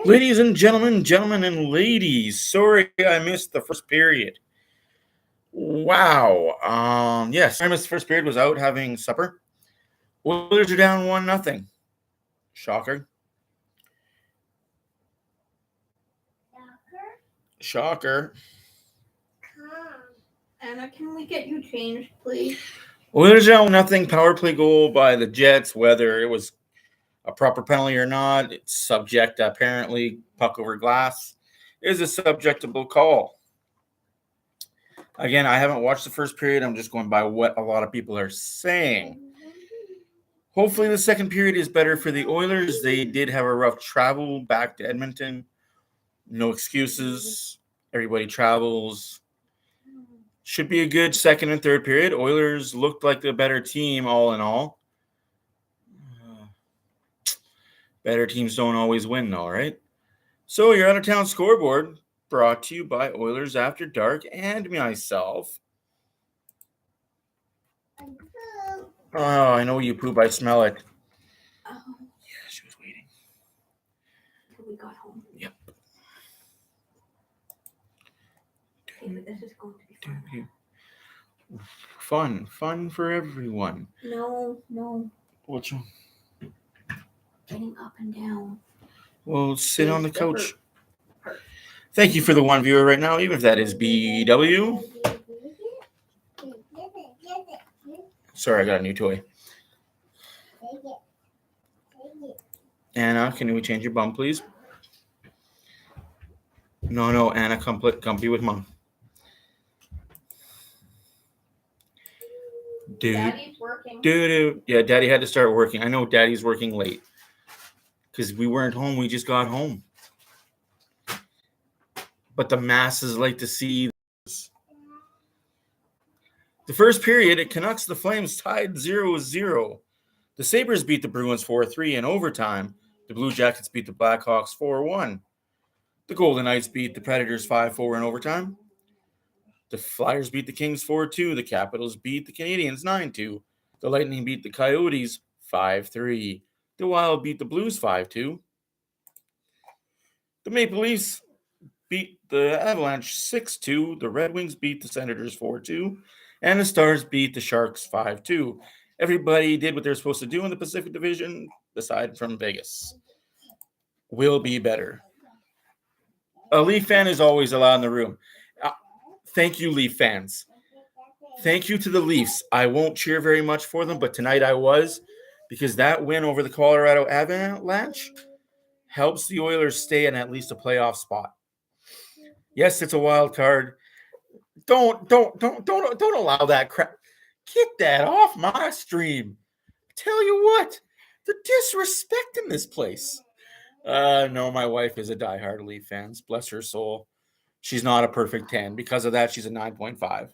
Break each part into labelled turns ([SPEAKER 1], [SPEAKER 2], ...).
[SPEAKER 1] Ladies and gentlemen and ladies, sorry I missed the first period. Wow. Yes, I missed the first period. Was out having supper. Oilers are down 1-0. Shocker. Shocker.
[SPEAKER 2] Anna, can we get you changed, please?
[SPEAKER 1] Oilers down 1-0. Power play goal by the Jets. Whether it was a proper penalty or not, it's subject, apparently, puck over glass is a subjectable call. Again, I haven't watched the first period. I'm just going by what a lot of people are saying. Hopefully the second period is better for the Oilers. They did have a rough travel back to Edmonton. No excuses. Everybody travels. Should be a good second and third period. Oilers looked like the better team all in all. Better teams don't always win, though, right? So your out-of-town scoreboard brought to you by Oilers After Dark and myself. Oh, I know you poop. I smell it.
[SPEAKER 2] Oh.
[SPEAKER 1] Yeah, she was waiting.
[SPEAKER 2] Till we got home.
[SPEAKER 1] Yep.
[SPEAKER 2] Okay, but this is going to be
[SPEAKER 1] fun. Fun for everyone.
[SPEAKER 2] No.
[SPEAKER 1] What's wrong?
[SPEAKER 2] Getting up and down.
[SPEAKER 1] Well, sit on the couch. Thank you for the one viewer right now, even if that is BW. Sorry, I got a new toy. Anna, can we change your bum, please? No, Anna, come be with Mom.
[SPEAKER 2] Daddy's working.
[SPEAKER 1] Yeah, Daddy had to start working. I know Daddy's working late because we weren't home. We just got home. But the masses like to see this. The first period, it Canucks, the Flames tied 0-0. The Sabres beat the Bruins 4-3 in overtime. The Blue Jackets beat the Blackhawks 4-1. The Golden Knights beat the Predators 5-4 in overtime. The Flyers beat the Kings 4-2. The Capitals beat the Canadiens 9-2. The Lightning beat the Coyotes 5-3. The Wild beat the Blues 5-2. The Maple Leafs beat the Avalanche 6-2. The Red Wings beat the Senators 4-2. And the Stars beat the Sharks 5-2. Everybody did what they're supposed to do in the Pacific Division, aside from Vegas. Will be better. A Leaf fan is always allowed in the room. Thank you, Leaf fans. Thank you to the Leafs. I won't cheer very much for them, but tonight I was, because that win over the Colorado Avalanche helps the Oilers stay in at least a playoff spot. Yes, it's a wild card. Don't allow that crap. Get that off my stream. Tell you what, the disrespect in this place. No, my wife is a diehard Leaf fan. Bless her soul. She's not a perfect 10. Because of that, she's a 9.5.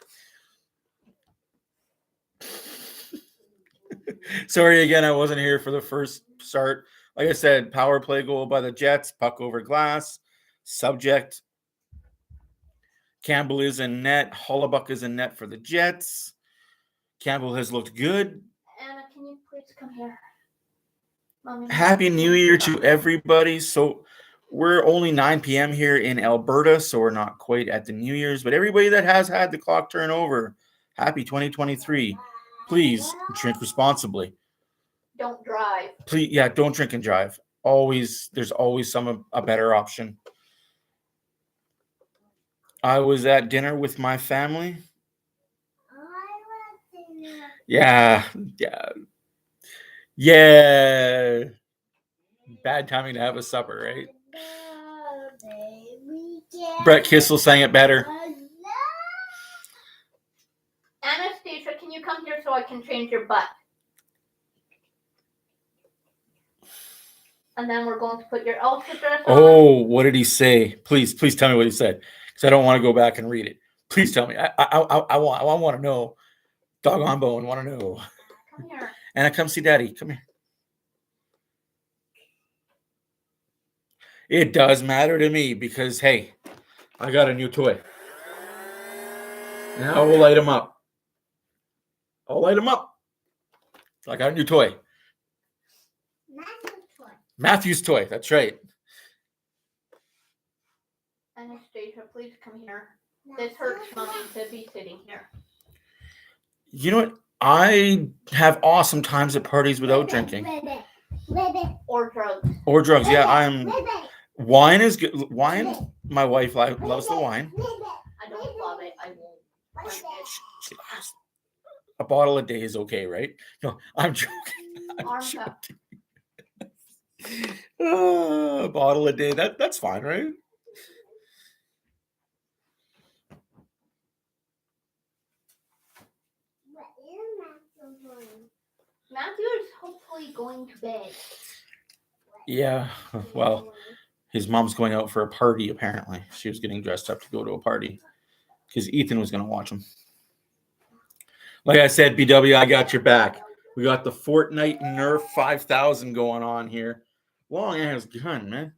[SPEAKER 1] Sorry again, I wasn't here for the first start. Like I said, power play goal by the Jets, puck over glass, subject. Campbell is in net. Hollebuck is in net for the Jets. Campbell has looked good.
[SPEAKER 2] Anna, can you please come here? Mommy,
[SPEAKER 1] Happy New Year to everybody. So we're only 9 p.m. here in Alberta, so we're not quite at the New Year's. But everybody that has had the clock turn over, happy 2023. Please drink responsibly.
[SPEAKER 2] Don't drive.
[SPEAKER 1] Please, don't drink and drive. There's always a better option. I was at dinner with my family. Yeah. Bad timing to have a supper, right? Brett Kissel sang it better.
[SPEAKER 2] Anastasia, can you come here so I can change your butt? And then we're going to put your outfit dress on.
[SPEAKER 1] Oh, what did he say? Please tell me what he said, because I don't want to go back and read it. Please tell me. I want to know. Doggone bone, want to know.
[SPEAKER 2] Come here.
[SPEAKER 1] Anna, come see Daddy. Come here. It does matter to me because, hey, I got a new toy. Now we'll light him up. I got a new toy. Matthew's toy. That's right.
[SPEAKER 2] Anastasia, please come here. This hurts mommy to be sitting here.
[SPEAKER 1] You know what? I have awesome times at parties without drinking.
[SPEAKER 2] Or drugs.
[SPEAKER 1] Or drugs. Yeah, wine is good. Wine, my wife loves the wine.
[SPEAKER 2] I don't love it. I won't drink it.
[SPEAKER 1] A bottle a day is okay, right? No, I'm joking. I'm joking. A bottle a day, that's fine, right?
[SPEAKER 2] Matthew is hopefully going to bed.
[SPEAKER 1] Yeah, well, his mom's going out for a party, apparently. She was getting dressed up to go to a party because Ethan was going to watch him. Like I said, BW, I got your back. We got the Fortnite Nerf 5000 going on here. Long ass gun, man.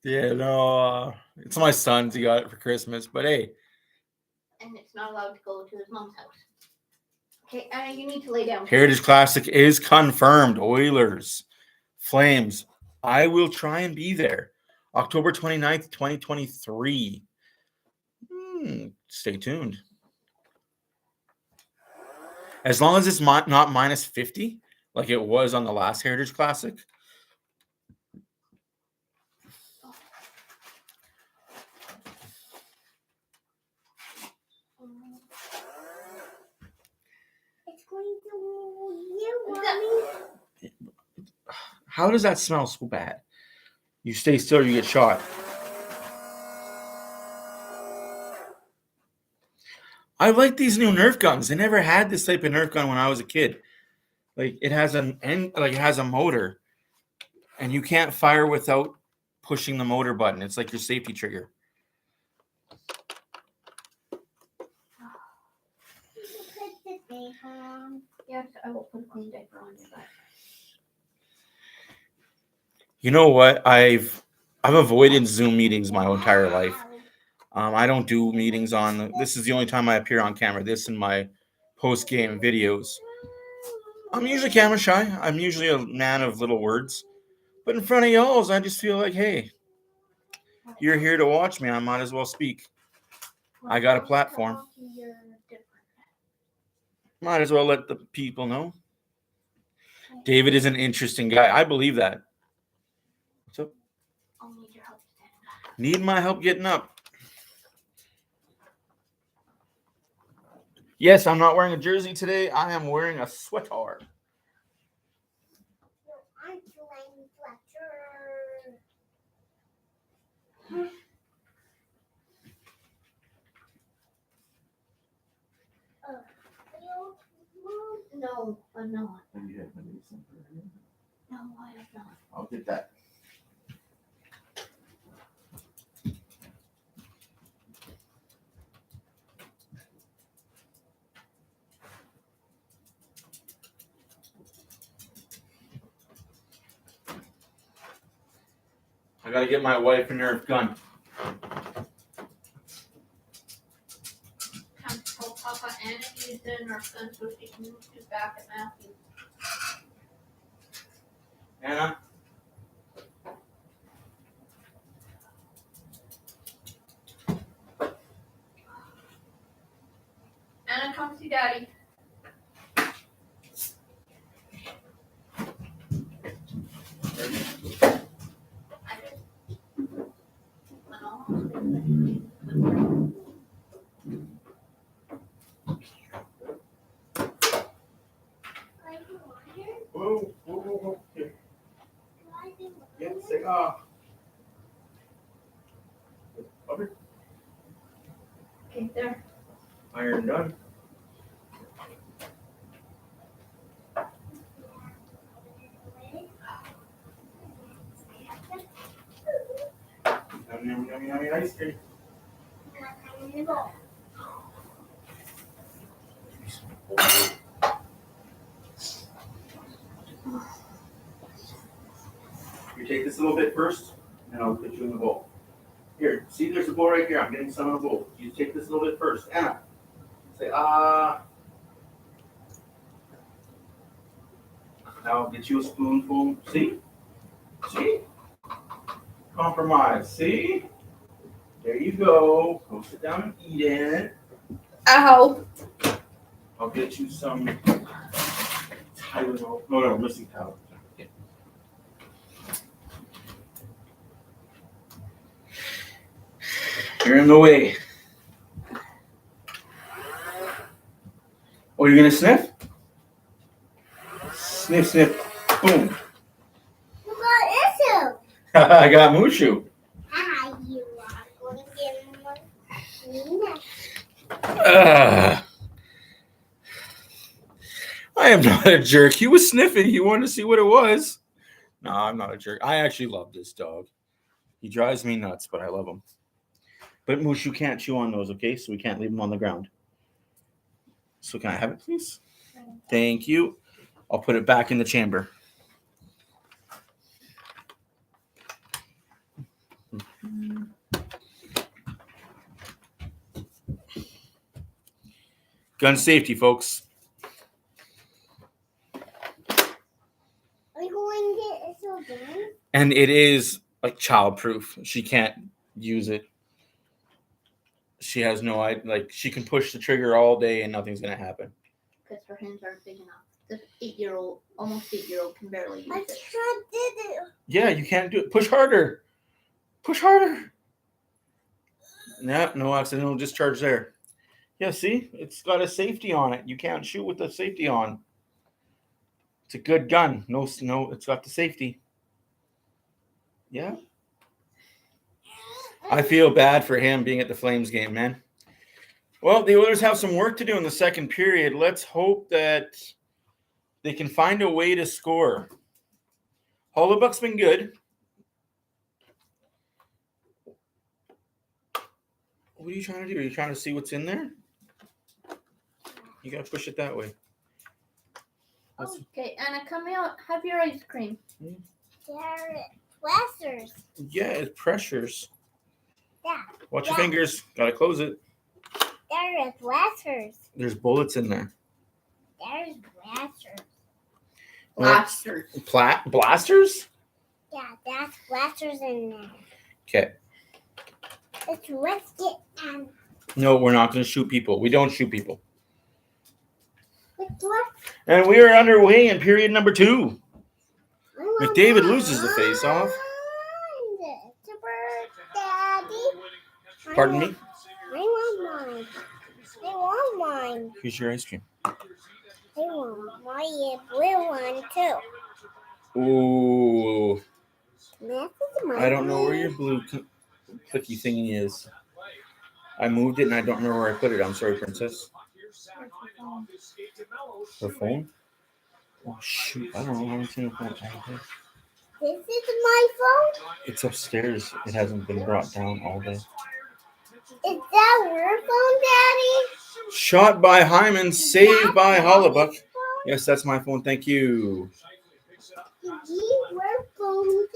[SPEAKER 1] Yeah, no, it's my son's. He got it for Christmas, but hey.
[SPEAKER 2] And it's not allowed to go to his mom's house. Okay, you need to lay down.
[SPEAKER 1] Heritage Classic is confirmed. Oilers, Flames. I will try and be there. October 29th, 2023. Stay tuned. As long as it's not minus 50, like it was on the last Heritage Classic. How does that smell so bad? You stay still, you get shot. I like these new Nerf guns. I never had this type of Nerf gun when I was a kid. Like it has a motor, and you can't fire without pushing the motor button. It's like your safety trigger.
[SPEAKER 2] Yes, I will put a clean diaper on your back.
[SPEAKER 1] You know what? I've avoided Zoom meetings my entire life. I don't do meetings on. This is the only time I appear on camera. This and my post-game videos. I'm usually camera shy. I'm usually a man of little words. But in front of y'all, I just feel like, hey, you're here to watch me. I might as well speak. I got a platform. Might as well let the people know. David is an interesting guy. I believe that. What's up?
[SPEAKER 2] I'll need your help standing up.
[SPEAKER 1] Need my help getting up. Yes, I'm not wearing a jersey today. I am wearing a sweater.
[SPEAKER 3] I'm playing Fletcher.
[SPEAKER 2] No, I'm not.
[SPEAKER 1] Have you had something?
[SPEAKER 2] No, I have not.
[SPEAKER 1] I'll get that. I gotta get my wife a Nerf gun.
[SPEAKER 2] Time to tell Papa Anna use the Nerf gun so she can shoot back at Matthew.
[SPEAKER 1] Anna?
[SPEAKER 2] Anna, come see Daddy.
[SPEAKER 1] Whoa. Here. Yeah, say off. Over.
[SPEAKER 2] Okay, there.
[SPEAKER 1] Iron done. Yummy ice cream. You take this a little bit first, and I'll put you in the bowl. Here, see, there's a bowl right here. I'm getting some in the bowl. You take this a little bit first. Anna, say, Now I'll get you a spoonful. See? See? Compromise. See? There you go. Go sit down and eat it.
[SPEAKER 2] Ow.
[SPEAKER 1] I'll get you some Tylenol. No, missing Tylenol. Yeah. You're in the way. Oh, you're gonna sniff? Sniff, sniff. Boom.
[SPEAKER 3] You got issue.
[SPEAKER 1] I got Mushu.
[SPEAKER 3] You are going to get one.
[SPEAKER 1] I am not a jerk. He was sniffing. He wanted to see what it was. No, I'm not a jerk. I actually love this dog. He drives me nuts, but I love him. But Mushu can't chew on those, okay? So we can't leave him on the ground. So can I have it, please? Thank you. I'll put it back in the chamber. Gun safety, folks.
[SPEAKER 3] Are you going to get issue again?
[SPEAKER 1] And it is like child-proof. She can't use it. She has no idea. Like, she can push the trigger all day and nothing's going to happen.
[SPEAKER 2] Because her hands aren't big enough. This 8-year-old, almost 8-year-old can barely use
[SPEAKER 3] I
[SPEAKER 2] it.
[SPEAKER 3] tried it.
[SPEAKER 1] Yeah, you can't do it. Push harder. Push harder. No accidental discharge there. Yeah, see? It's got a safety on it. You can't shoot with the safety on. It's a good gun. No, it's got the safety. Yeah. I feel bad for him being at the Flames game, man. Well, the Oilers have some work to do in the second period. Let's hope that they can find a way to score. Hollebuck's been good. What are you trying to do? Are you trying to see what's in there? You got to push it that way.
[SPEAKER 2] Okay, Anna, come out. Have your ice cream.
[SPEAKER 3] They're blasters.
[SPEAKER 1] Yeah, it pressures.
[SPEAKER 3] Yeah.
[SPEAKER 1] Watch your fingers. Got to close it.
[SPEAKER 3] There is blasters.
[SPEAKER 1] There's bullets in there.
[SPEAKER 3] There's blasters.
[SPEAKER 2] Blasters.
[SPEAKER 1] Blasters?
[SPEAKER 3] Yeah, that's blasters in there.
[SPEAKER 1] Okay.
[SPEAKER 3] Let's risk it and
[SPEAKER 1] No, we're not going to shoot people. We don't shoot people.
[SPEAKER 3] let's look.
[SPEAKER 1] And we are underway in period number 2. McDavid loses the face-off.
[SPEAKER 3] Super Daddy.
[SPEAKER 1] Pardon me?
[SPEAKER 3] I want mine. I want mine.
[SPEAKER 1] Here's your ice cream.
[SPEAKER 3] I want my blue one too.
[SPEAKER 1] Ooh.
[SPEAKER 3] This is my
[SPEAKER 1] I don't know where
[SPEAKER 3] blue.
[SPEAKER 1] your blue cookie thingy is. I moved it and I don't know where I put it. I'm sorry, princess. Her phone? Oh, shoot. I don't know. I haven't seen her phone.
[SPEAKER 3] This is my phone?
[SPEAKER 1] It's upstairs. It hasn't been brought down all day.
[SPEAKER 3] Is that your phone, Daddy?
[SPEAKER 1] Shot by Hyman, saved by Hollebuck. Yes, that's my phone. Thank you.
[SPEAKER 3] Your phone too.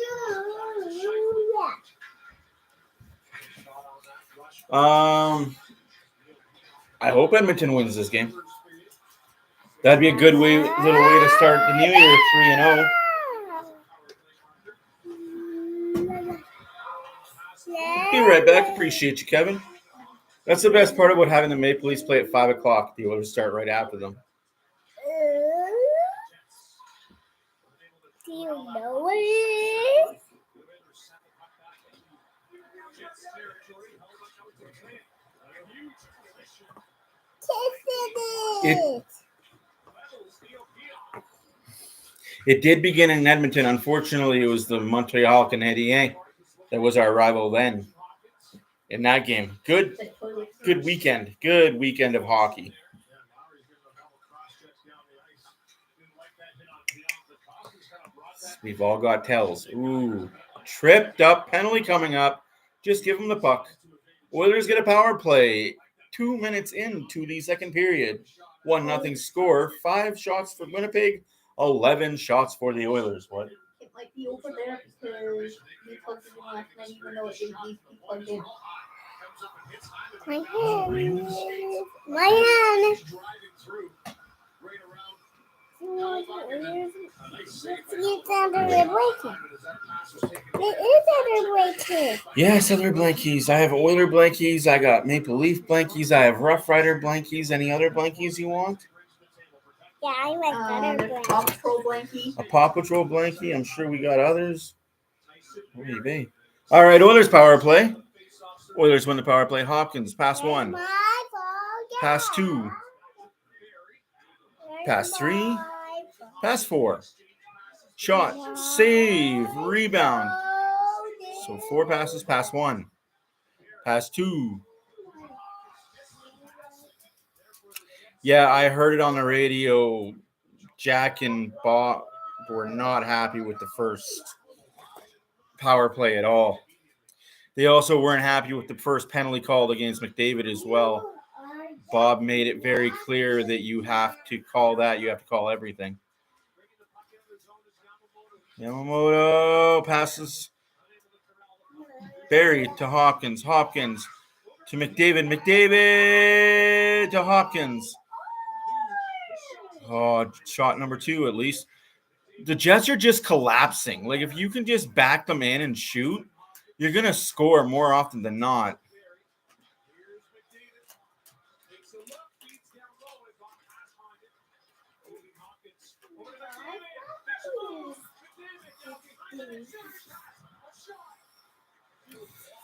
[SPEAKER 3] Yeah.
[SPEAKER 1] I hope Edmonton wins this game. That'd be a good little way to start the new year 3-0. Be right back. Appreciate you, Kevin. That's the best part about having the Maple Leafs play at 5 o'clock. The Oilers start right after them.
[SPEAKER 3] Do you know what it is?
[SPEAKER 1] It did begin in Edmonton. Unfortunately, it was the Montreal Canadiens that was our rival then in that game. Good weekend. Good weekend of hockey. We've all got tells. Ooh, tripped up. Penalty coming up. Just give them the puck. Oilers get a power play. 2 minutes into the second period. 1-0 score. 5 shots for Winnipeg. 11 shots for the Oilers. What?
[SPEAKER 2] It might be over there because we plugged it in last night, even though it didn't need to be plugged in.
[SPEAKER 3] My hand. Let's get down to the breaking. other blanket.
[SPEAKER 1] Yes, other blankies. I have Oiler blankies. I got Maple Leaf blankies. I have Rough Rider blankies. Any other blankies you want?
[SPEAKER 3] Yeah, I like other
[SPEAKER 2] The Paw
[SPEAKER 3] blankets.
[SPEAKER 2] Patrol blankie.
[SPEAKER 1] A Paw Patrol blankie. I'm sure we got others. Maybe. All right, Oilers power play. Oilers win the power play. Hopkins, pass one. Pass two. Pass three. Pass four. Shot. Save. Rebound. So 4 passes. Pass one. Pass two. Yeah, I heard it on the radio. Jack and Bob were not happy with the first power play at all. They also weren't happy with the first penalty called against McDavid as well. Bob made it very clear that you have to call that. You have to call everything. Yamamoto passes. Barrie to Hopkins. Hopkins to McDavid. McDavid to Hopkins. Oh, shot number 2 at least. The Jets are just collapsing. Like, if you can just back them in and shoot, you're going to score more often than not.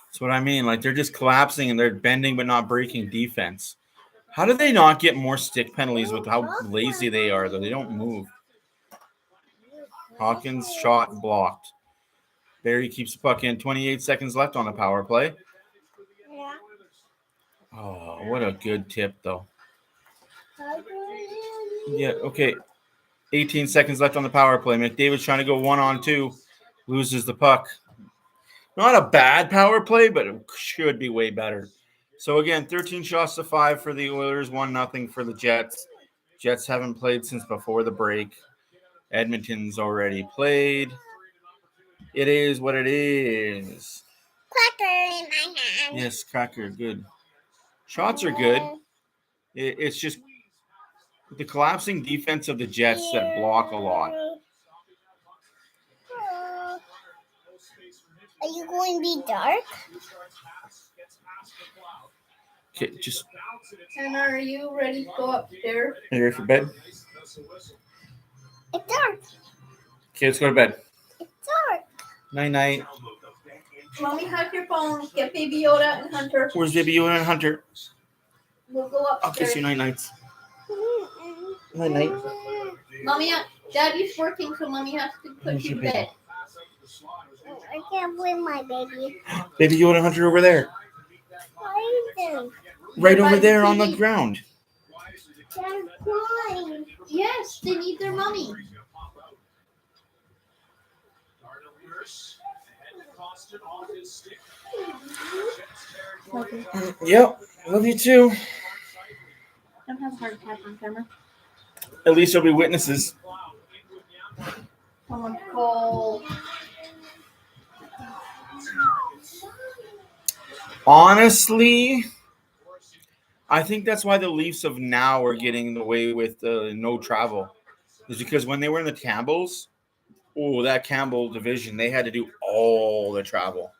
[SPEAKER 1] That's what I mean. Like, they're just collapsing and they're bending but not breaking defense. How do they not get more stick penalties with how lazy they are, though? They don't move. Hawkins shot blocked. Barrie keeps the puck in. 28 seconds left on the power play. Oh, what a good tip, though. Yeah, okay. 18 seconds left on the power play. McDavid's trying to go 1-on-2. Loses the puck. Not a bad power play, but it should be way better. So, again, 13 shots to 5 for the Oilers, 1-0 for the Jets. Jets haven't played since before the break. Edmonton's already played. It is what it is.
[SPEAKER 3] Cracker in my hand.
[SPEAKER 1] Yes, cracker, good. Shots are good. It's just the collapsing defense of the Jets that block a lot.
[SPEAKER 3] Are you going to be dark?
[SPEAKER 1] Okay, just.
[SPEAKER 2] Anna, are you ready to go upstairs?
[SPEAKER 1] Are you ready for bed?
[SPEAKER 3] It's dark.
[SPEAKER 1] Okay, let's go to bed.
[SPEAKER 3] It's dark.
[SPEAKER 1] Night-night.
[SPEAKER 2] Mommy, have your phone. Get Baby Yoda and Hunter.
[SPEAKER 1] Where's Baby Yoda and Hunter?
[SPEAKER 2] We'll go
[SPEAKER 1] I'll
[SPEAKER 2] upstairs.
[SPEAKER 1] kiss you night-nights. Night-night.
[SPEAKER 2] Mommy, Daddy's working, so Mommy has to put you to bed.
[SPEAKER 3] I can't believe my baby.
[SPEAKER 1] Baby Yoda and Hunter over there.
[SPEAKER 3] What are you doing?
[SPEAKER 1] Right over there on the ground.
[SPEAKER 3] They're crying.
[SPEAKER 2] Yes, they need their mommy.
[SPEAKER 1] Yep, love you too.
[SPEAKER 2] Don't have a heart attack on camera.
[SPEAKER 1] At least there'll be witnesses.
[SPEAKER 2] Someone call.
[SPEAKER 1] Honestly, I think that's why the Leafs of now are getting away with no travel. Is because when they were in the Campbells, that Campbell division, they had to do all the travel.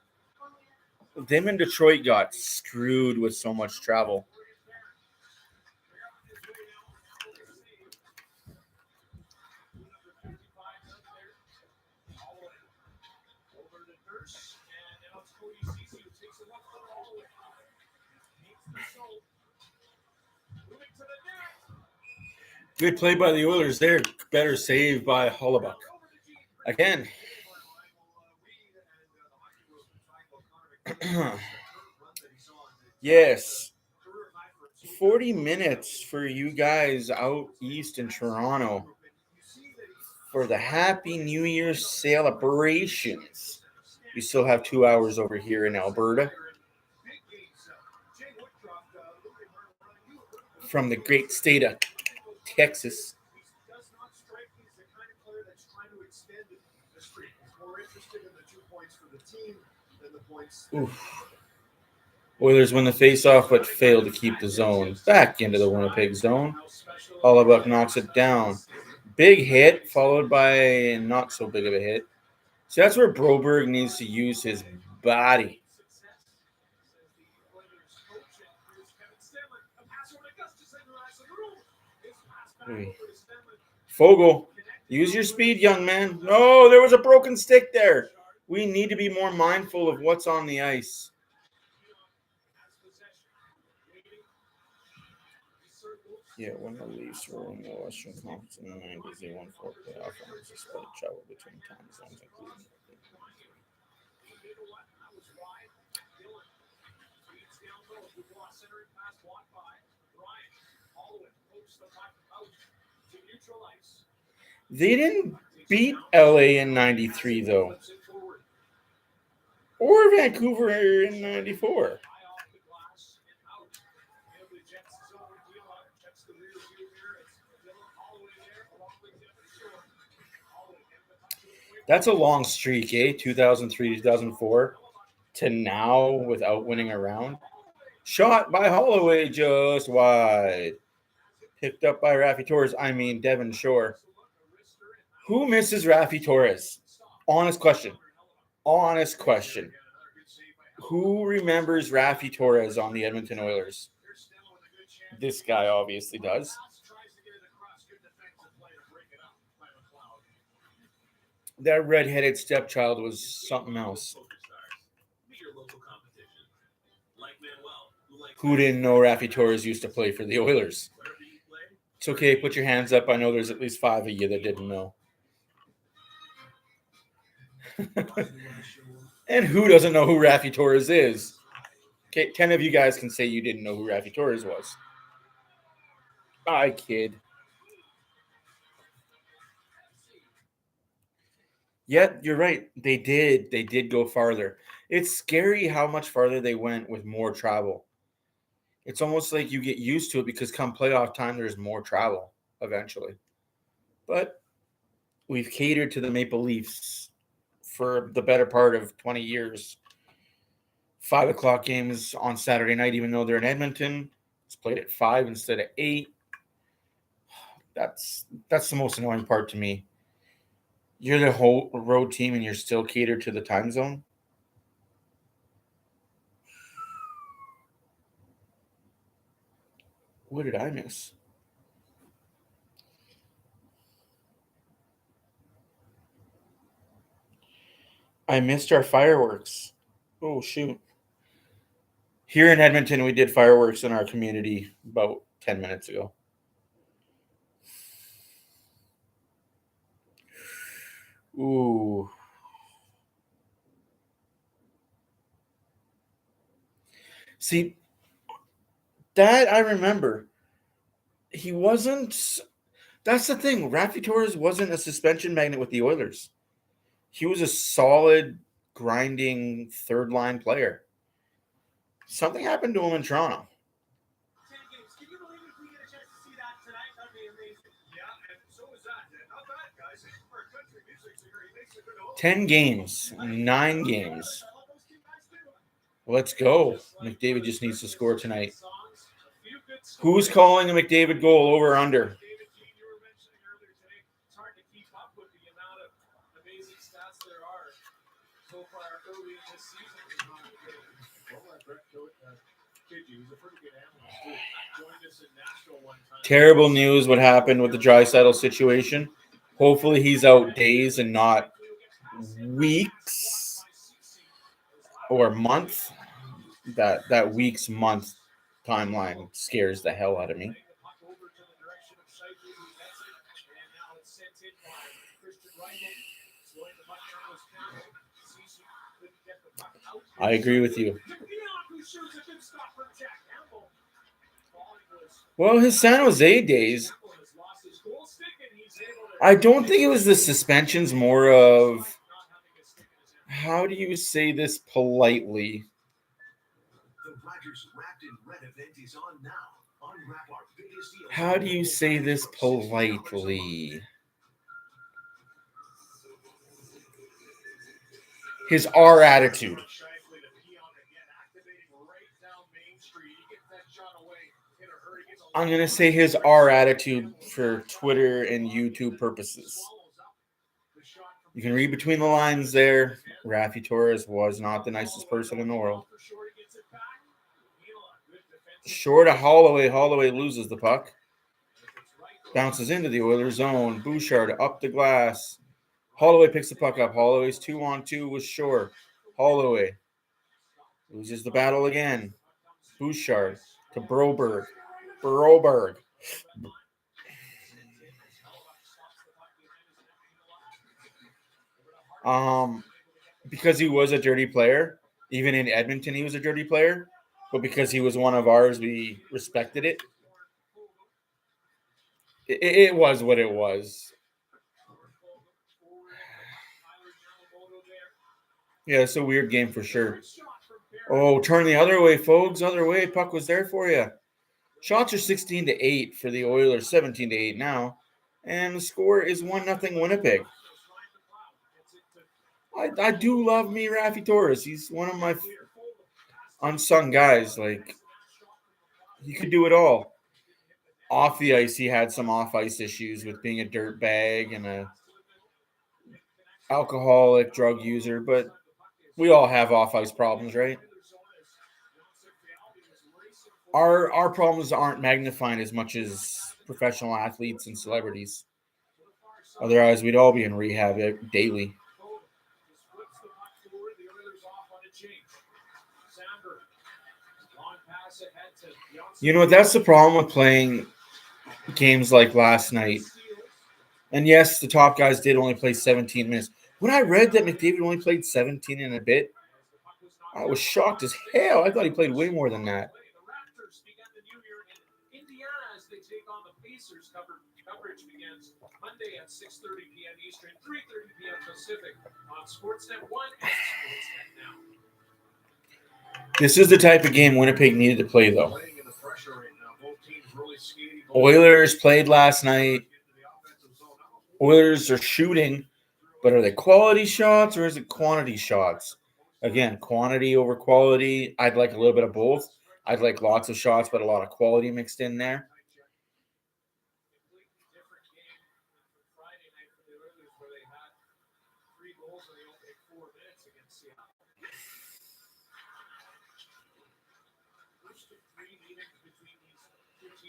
[SPEAKER 1] Them and Detroit got screwed with so much travel. Good play by the Oilers there. Better save by Hollaback. Again. Yes. 40 minutes for you guys out east in Toronto for the Happy New Year celebrations. We still have 2 hours over here in Alberta. From the great state of Texas. Oof. Oilers win the faceoff but fail to keep the zone. Back into the Winnipeg zone. Hollaback knocks it down. Big hit followed by not so big of a hit. So that's where Broberg needs to use his body. Fogle, use your speed, young man. No, there was a broken stick there. We need to be more mindful of what's on the ice. Yeah, when the Leafs were in the Western Conference in the 90s, they won 4 playoff rounds despite travel between time zones, including. They didn't beat LA in 93, though. Or Vancouver in 94. That's a long streak, eh? 2003, 2004 to now without winning a round. Shot by Holloway just wide. Picked up by Raffi Torres. I mean, Devon Shore. Who misses Raffi Torres? Honest question. Honest question. Who remembers Raffi Torres on the Edmonton Oilers? This guy obviously does. That redheaded stepchild was something else. Who didn't know Raffi Torres used to play for the Oilers? It's okay, put your hands up. I know there's at least 5 of you that didn't know. And who doesn't know who Raffi Torres is? Okay, 10 of you guys can say you didn't know who Raffi Torres was. I kid. Yeah, you're right. They did. They did go farther. It's scary how much farther they went with more travel. It's almost like you get used to it because come playoff time, there's more travel eventually. But we've catered to the Maple Leafs for the better part of 20 years. 5 o'clock games on Saturday night, even though they're in Edmonton. It's played at 5 instead of 8. That's the most annoying part to me. You're the whole road team and you're still catered to the time zone. What did I miss? I missed our fireworks. Oh, shoot. Here in Edmonton, we did fireworks in our community about 10 minutes ago. Ooh. See, that I remember. He wasn't. That's the thing. Raffi Torres wasn't a suspension magnet with the Oilers. He was a solid, grinding third-line player. Something happened to him in Toronto. 10 games, 9 games. Let's go. McDavid just needs to score tonight. Who's calling a McDavid goal over or under? Terrible news what happened with the Draisaitl situation. Hopefully he's out days and not weeks or month. That week's month timeline scares the hell out of me. I agree with you. Well, his San Jose days, I don't think it was the suspensions, more of, how do you say this politely? How do you say this politely? His R attitude. I'm going to say his R attitude for Twitter and YouTube purposes. You can read between the lines there. Rafi Torres was not the nicest person in the world. Short of Holloway. Holloway loses the puck. Bounces into the Oilers zone. Bouchard up the glass. Holloway picks the puck up. Holloway's 2-on-2 with Shore. Holloway loses the battle again. Bouchard to Broberg. Because he was a dirty player, even in Edmonton he was a dirty player, but because he was one of ours, we respected it. It was what it was. Yeah, it's a weird game for sure. Oh, turn the other way, folks. Other way. Puck was there for you. Shots are 16-8 for the Oilers, 17-8 now. And the score is 1-0 Winnipeg. I do love me Rafi Torres. He's one of my unsung guys. Like, he could do it all. Off the ice, he had some off-ice issues with being a dirt bag and a alcoholic, drug user, but we all have off-ice problems, right? Our problems aren't magnified as much as professional athletes and celebrities. Otherwise, we'd all be in rehab daily. You know, that's the problem with playing games like last night. And yes, the top guys did only play 17 minutes. When I read that McDavid only played 17 and a bit, I was shocked as hell. I thought he played way more than that.
[SPEAKER 4] Coverage begins Monday at 6:30 p.m. Eastern, 3:30 p.m. Pacific on Sportsnet 1 and Sportsnet Now.
[SPEAKER 1] This is the type of game Winnipeg needed to play, though. Oilers played last night. Oilers are shooting, but are they quality shots or is it quantity shots? Again, quantity over quality. I'd like a little bit of both. I'd like lots of shots, but a lot of quality mixed in there.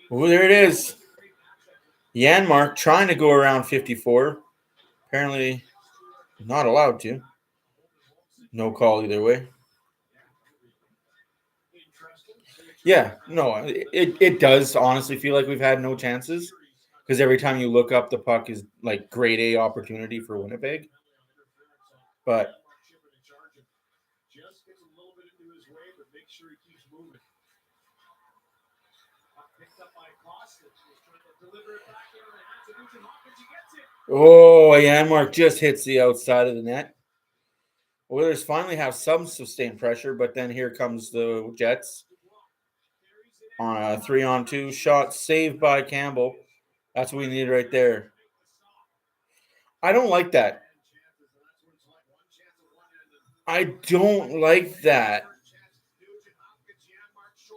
[SPEAKER 1] Oh, there it is. Janmark trying to go around 54. Apparently not allowed to. No call either way. Yeah, no, it does honestly feel like we've had no chances because every time you look up, the puck is like grade A opportunity for Winnipeg. But oh, Janmark just hits the outside of the net. Oilers finally have some sustained pressure, but then here comes the Jets on a 3-on-2 shot saved by Campbell. That's what we need right there. I don't like that. I don't like that.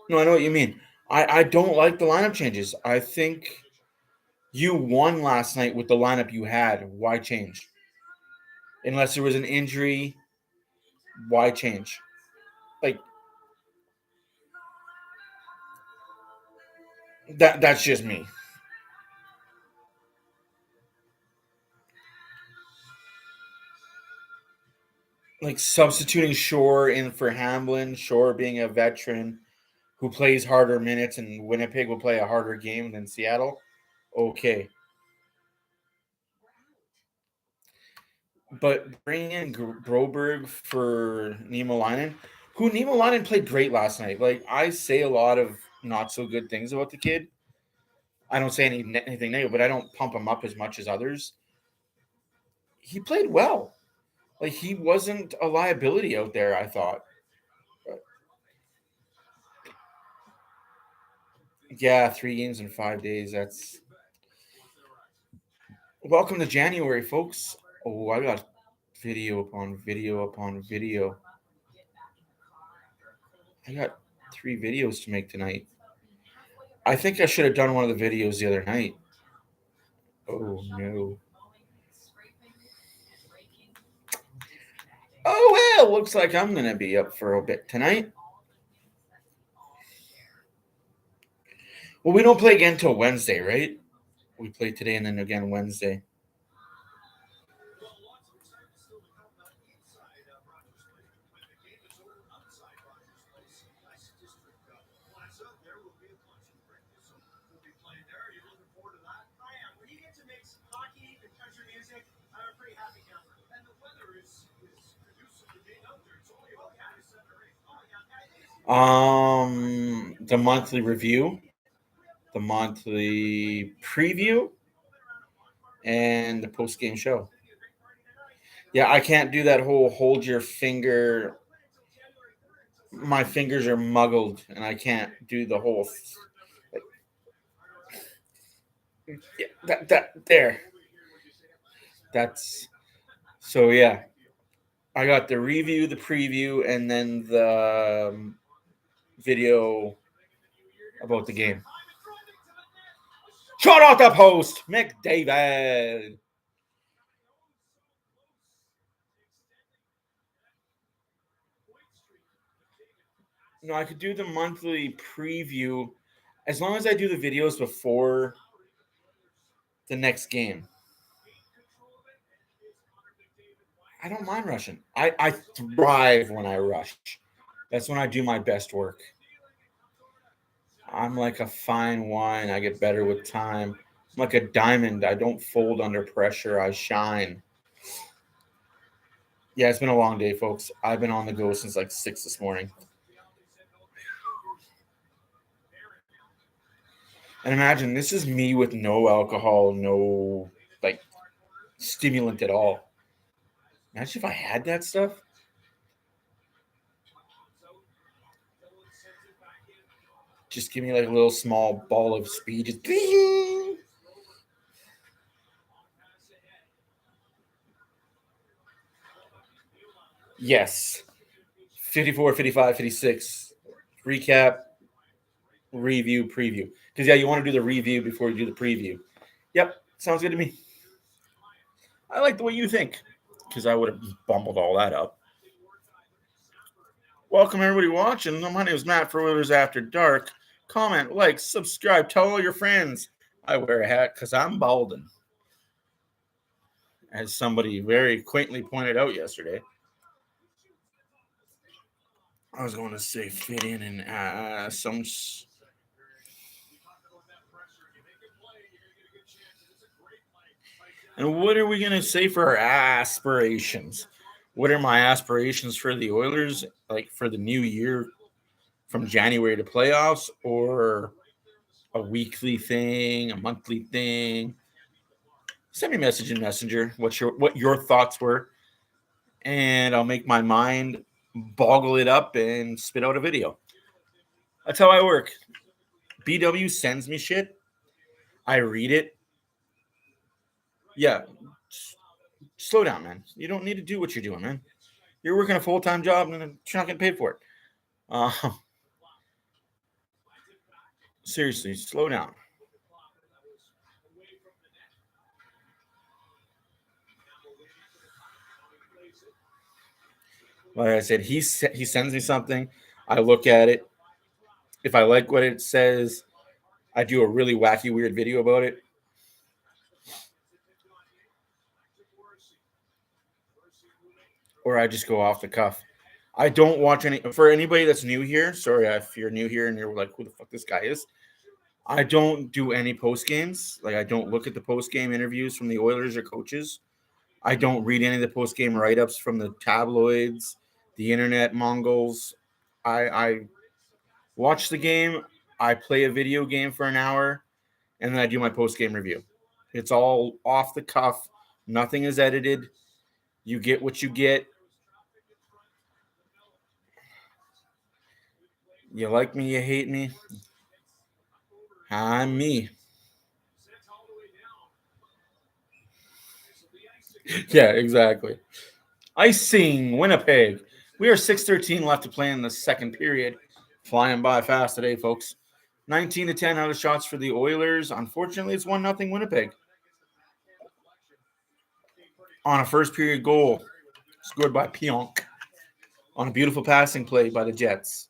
[SPEAKER 1] No, I know what you mean. I don't like the lineup changes. I think you won last night with the lineup you had. Why change? Unless there was an injury, why change? Like, that's just me. Like substituting Shore in for Hamblin, Shore being a veteran who plays harder minutes, and Winnipeg will play a harder game than Seattle. Okay. But bringing in Broberg for Niemelainen, who Niemelainen played great last night. Like, I say a lot of not so good things about the kid. I don't say anything negative, but I don't pump him up as much as others. He played well. Like, he wasn't a liability out there, I thought. Yeah, 3 games in 5 days. That's welcome to January, folks. Oh, I got video upon video upon video. I got 3 videos to make tonight. I think I should have done one of the videos the other night. Oh, no. Yeah, it looks like I'm going to be up for a bit tonight. Well, we don't play again until Wednesday, right? We play today and then again Wednesday. The monthly review, the monthly preview, and the post-game show. Yeah, I can't do that whole hold your finger. My fingers are muggled, and I can't do the whole. Yeah, that there. That's so. Yeah, I got the review, the preview, and then the video about the game. Shot out the post, McDavid. No, I could do the monthly preview as long as I do the videos before the next game. I don't mind rushing. I thrive when I rush. That's when I do my best work. I'm like a fine wine. I get better with time. I'm like a diamond. I don't fold under pressure. I shine. Yeah, it's been a long day, folks. I've been on the go since like 6 this morning. And imagine this is me with no alcohol, no like stimulant at all. Imagine if I had that stuff. Just give me like a little small ball of speed. Just ding! Yes. 54, 55, 56. Recap, review, preview. Because, yeah, you want to do the review before you do the preview. Yep, sounds good to me. I like the way you think, because I would have bumbled all that up. Welcome, everybody watching. My name is Matt for Oilers After Dark. Comment, like, subscribe, tell all your friends. I wear a hat because I'm balding. As somebody very quaintly pointed out yesterday. I was going to say fit in and some. And what are we going to say for our aspirations? What are my aspirations for the Oilers, like for the new year from January to playoffs, or a weekly thing, a monthly thing? Send me a message in Messenger what your thoughts were, and I'll make my mind boggle it up and spit out a video. That's how I work. BW sends me shit. I read it. Yeah. Slow down, man. You don't need to do what you're doing, man. You're working a full-time job and you're not getting paid for it. Seriously, slow down. Like I said, he sends me something. I look at it. If I like what it says, I do a really wacky, weird video about it. Or I just go off the cuff. I don't watch any. For anybody that's new here, sorry if you're new here and you're like, who the fuck this guy is. I don't do any post games. Like, I don't look at the post game interviews from the Oilers or coaches. I don't read any of the post game write ups from the tabloids, the internet Mongols. I watch the game. I play a video game for an hour, and then I do my post game review. It's all off the cuff. Nothing is edited. You get what you get. You like me, you hate me. I'm me. Yeah, exactly. Icing, Winnipeg. We are 6:13 left to play in the second period. Flying by fast today, folks. 19-10 out of shots for the Oilers. Unfortunately, it's 1-0 Winnipeg. On a first period goal, scored by Pionk. on a beautiful passing play by the Jets.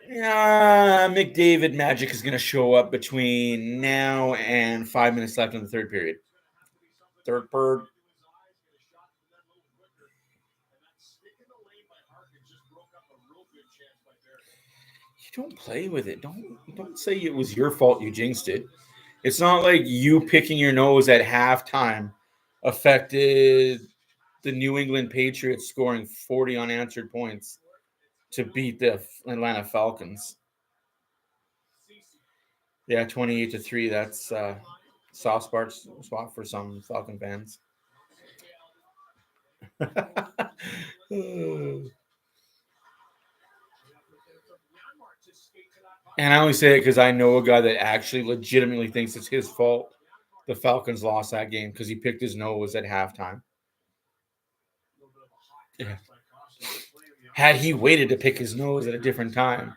[SPEAKER 1] Yeah, McDavid magic is going to show up between now and 5 minutes left in the third period. Third period. You don't play with it. Don't say it was your fault you jinxed it. It's not like you picking your nose at halftime affected the New England Patriots scoring 40 unanswered points to beat the Atlanta Falcons. Yeah, 28-3. That's soft spot for some Falcon fans. And I only say it because I know a guy that actually legitimately thinks it's his fault the Falcons lost that game because he picked his nose at halftime. Yeah. Had he waited to pick his nose at a different time.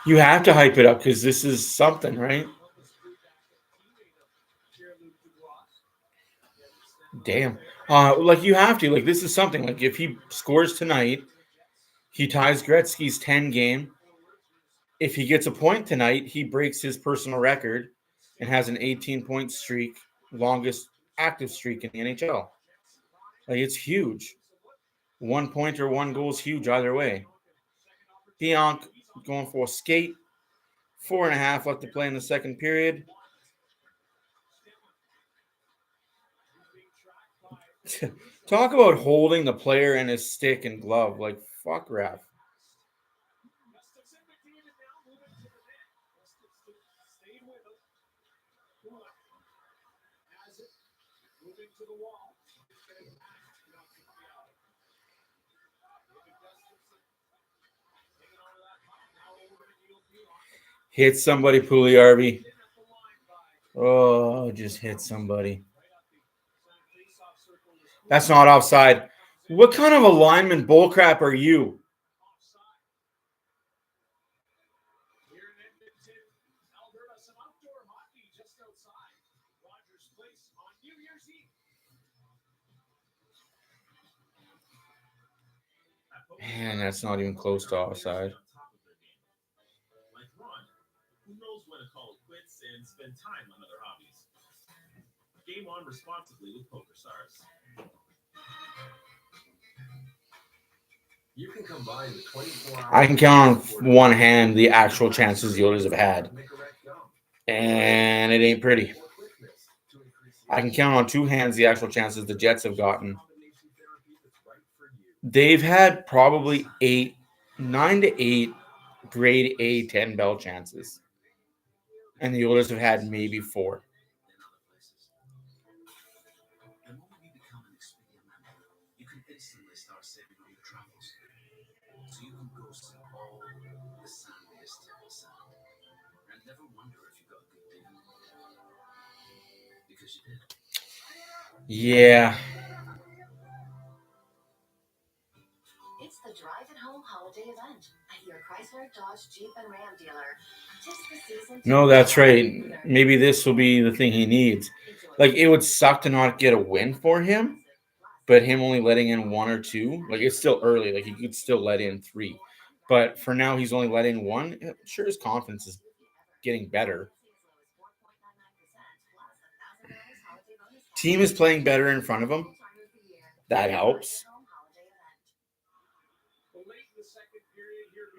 [SPEAKER 1] You have to hype it up because this is something, right? Damn. Like you have to. Like this is something. Like if he scores tonight, he ties Gretzky's 10 game. If he gets a point tonight, he breaks his personal record and has an 18-point streak, longest active streak in the NHL. Like it's huge. 1 point or 1 goal is huge either way. Pionk going for a skate. 4.5 left to play in the second period. Talk about holding the player and his stick and glove. Like, fuck ref. Hit somebody, Pugliarvi. Oh, just hit somebody. That's not offside. What kind of a lineman bullcrap are you? Man, that's not even close to offside.
[SPEAKER 5] Who knows when to call it quits and spend time on other hobbies. Game on responsibly with Poker Stars. You can combine the 24 hours.
[SPEAKER 1] I can count on one hand the actual chances the Oilers have had. And it ain't pretty. I can count on 2 hands the actual chances the Jets have gotten. They've had probably 9 to 8 grade A 10 bell chances. And the Oilers have had maybe 4. Yeah.
[SPEAKER 6] It's the Drive at Home holiday event at your Chrysler, Dodge, Jeep, and Ram dealer. Tis the season.
[SPEAKER 1] No, that's right. Maybe this will be the thing he needs. Like, it would suck to not get a win for him, but him only letting in 1 or 2, like, it's still early. Like, he could still let in 3. But for now, he's only let in 1. Sure, his confidence is getting better. Team is playing better in front of him. That helps.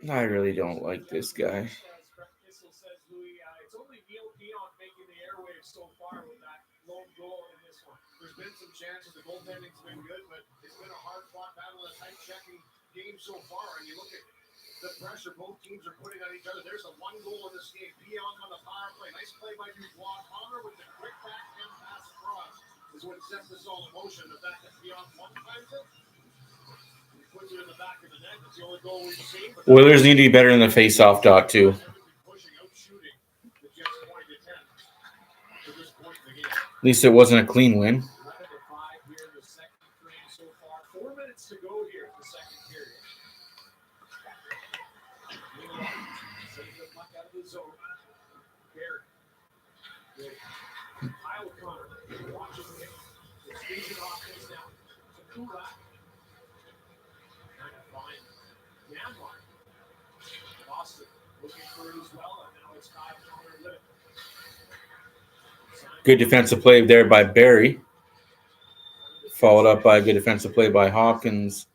[SPEAKER 1] I really don't like this guy.
[SPEAKER 4] There's been some chances. The goaltending's been good, but it's been a hard-fought battle, a tight-checking game so far. And you look at the pressure both teams are putting on each other. There's the 1 goal in this game. Pionk on the power play. Nice play by Dubois. Palmer with the quick backhand pass across is what sets this all in motion. The fact that Pionk one-times it, he puts it in the back of the net. That's the only goal we've seen.
[SPEAKER 1] Oilers need to be better in the face-off dot, too. At least it wasn't a clean win.
[SPEAKER 4] so far. 4 minutes to go here in the second period. Save the puck out of the zone. Barrie. Kyle Connor watches it. It's Vision offense now. Sakura. Trying to find Yamar. Boston looking for it as well. And now it's Kyle Connor limit.
[SPEAKER 1] Good defensive play there by Barrie. Followed up by a good defensive play by Hopkins.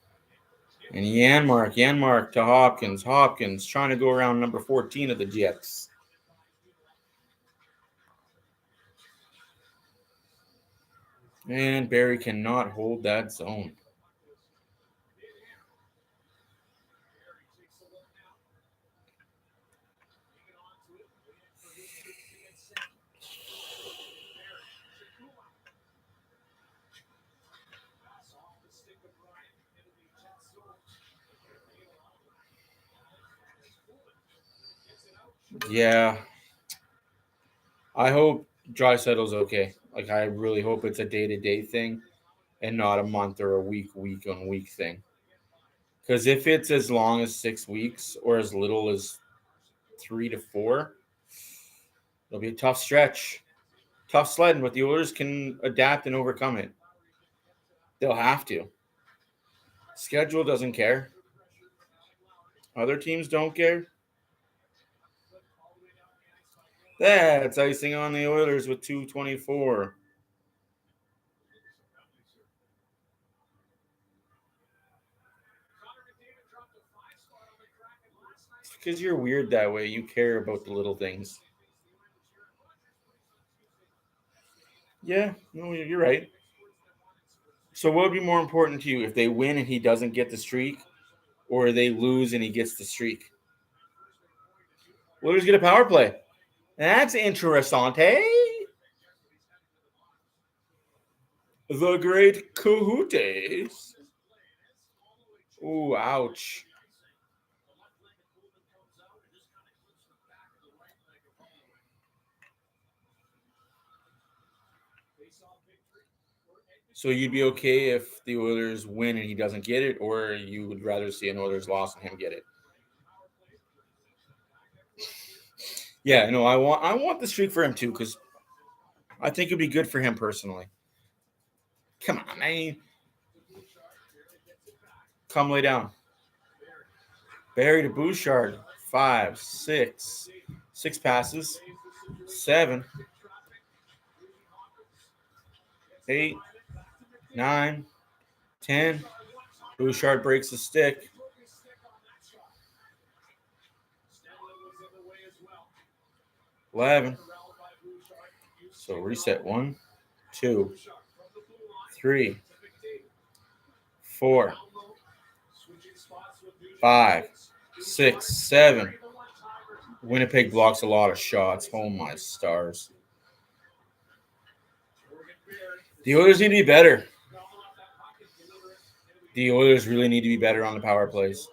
[SPEAKER 1] And Yanmark to Hopkins. Hopkins trying to go around number 14 of the Jets. And Barrie cannot hold that zone. Yeah. I hope Draisaitl's okay. Like, I really hope it's a day-to-day thing and not a month or a week-on-week thing. Because if it's as long as 6 weeks or as little as 3 to 4, it'll be a tough stretch. Tough sledding, but the Oilers can adapt and overcome it. They'll have to. Schedule doesn't care. Other teams don't care. That's icing on the Oilers with 2:24. It's because you're weird that way. You care about the little things. Yeah, no, you're right. So what would be more important to you, if they win and he doesn't get the streak, or they lose and he gets the streak? Oilers get a power play. That's interessante. The great Cahootes. Ooh, ouch. So you'd be okay if the Oilers win and he doesn't get it, or you would rather see an Oilers loss and him get it? Yeah, no, I want the streak for him too, because I think it'd be good for him personally. Come on, man. Come lay down. Barrie to Bouchard. 5, 6. 6 passes. 7. 8. 9. 10. Bouchard breaks the stick. 11. So reset. 1, 2, 3, 4, 5, 6, 7. Winnipeg blocks a lot of shots. Oh my stars. The Oilers need to be better. The Oilers really need to be better on the power plays.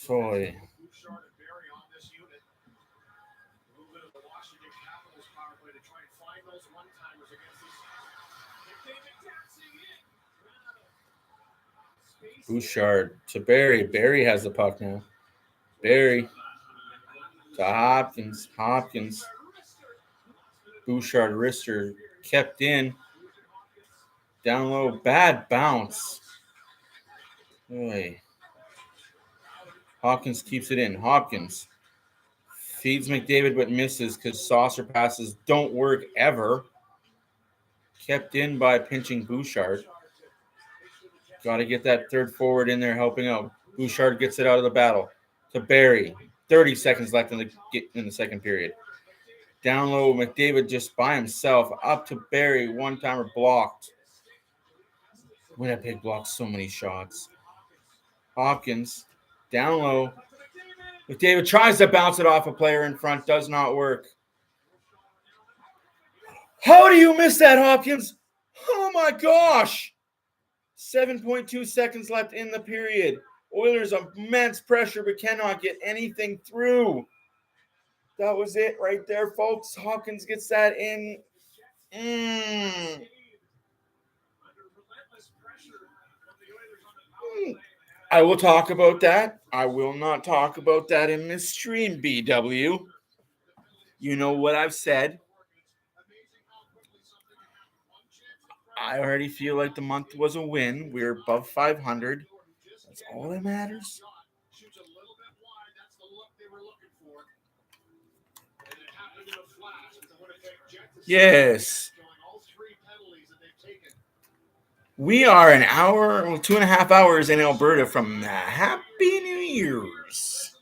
[SPEAKER 1] Boy. Bouchard to Barrie. Barrie has the puck now. Barrie to Hopkins. Hopkins. Bouchard wrister kept in. Down low. Bad bounce. Boy. Hopkins keeps it in. Hopkins feeds McDavid but misses because saucer passes don't work ever. Kept in by pinching Bouchard. Got to get that third forward in there helping out. Bouchard gets it out of the battle to Barrie. 30 seconds left in the second period. Down low, McDavid just by himself. Up to Barrie. One-timer blocked. Winnipeg blocked so many shots. Hopkins down low. McDavid tries to bounce it off a player in front. Does not work. How do you miss that, Hopkins? Oh, my gosh. 7.2 seconds left in the period. Oilers immense pressure but cannot get anything through. That was it right there, folks. Hopkins gets that in. I will talk about that. I will not talk about that in this stream, BW. You know what I've said. I already feel like the month was a win. We're above 500. That's all that matters.
[SPEAKER 4] Shoots a little bit wide. That's the look they were looking for. And it happened in a flash with the Winnipeg Jets.
[SPEAKER 1] Yes.
[SPEAKER 4] All three penalties that they've taken.
[SPEAKER 1] We are an hour, 2.5 hours in Alberta from Happy New Year's.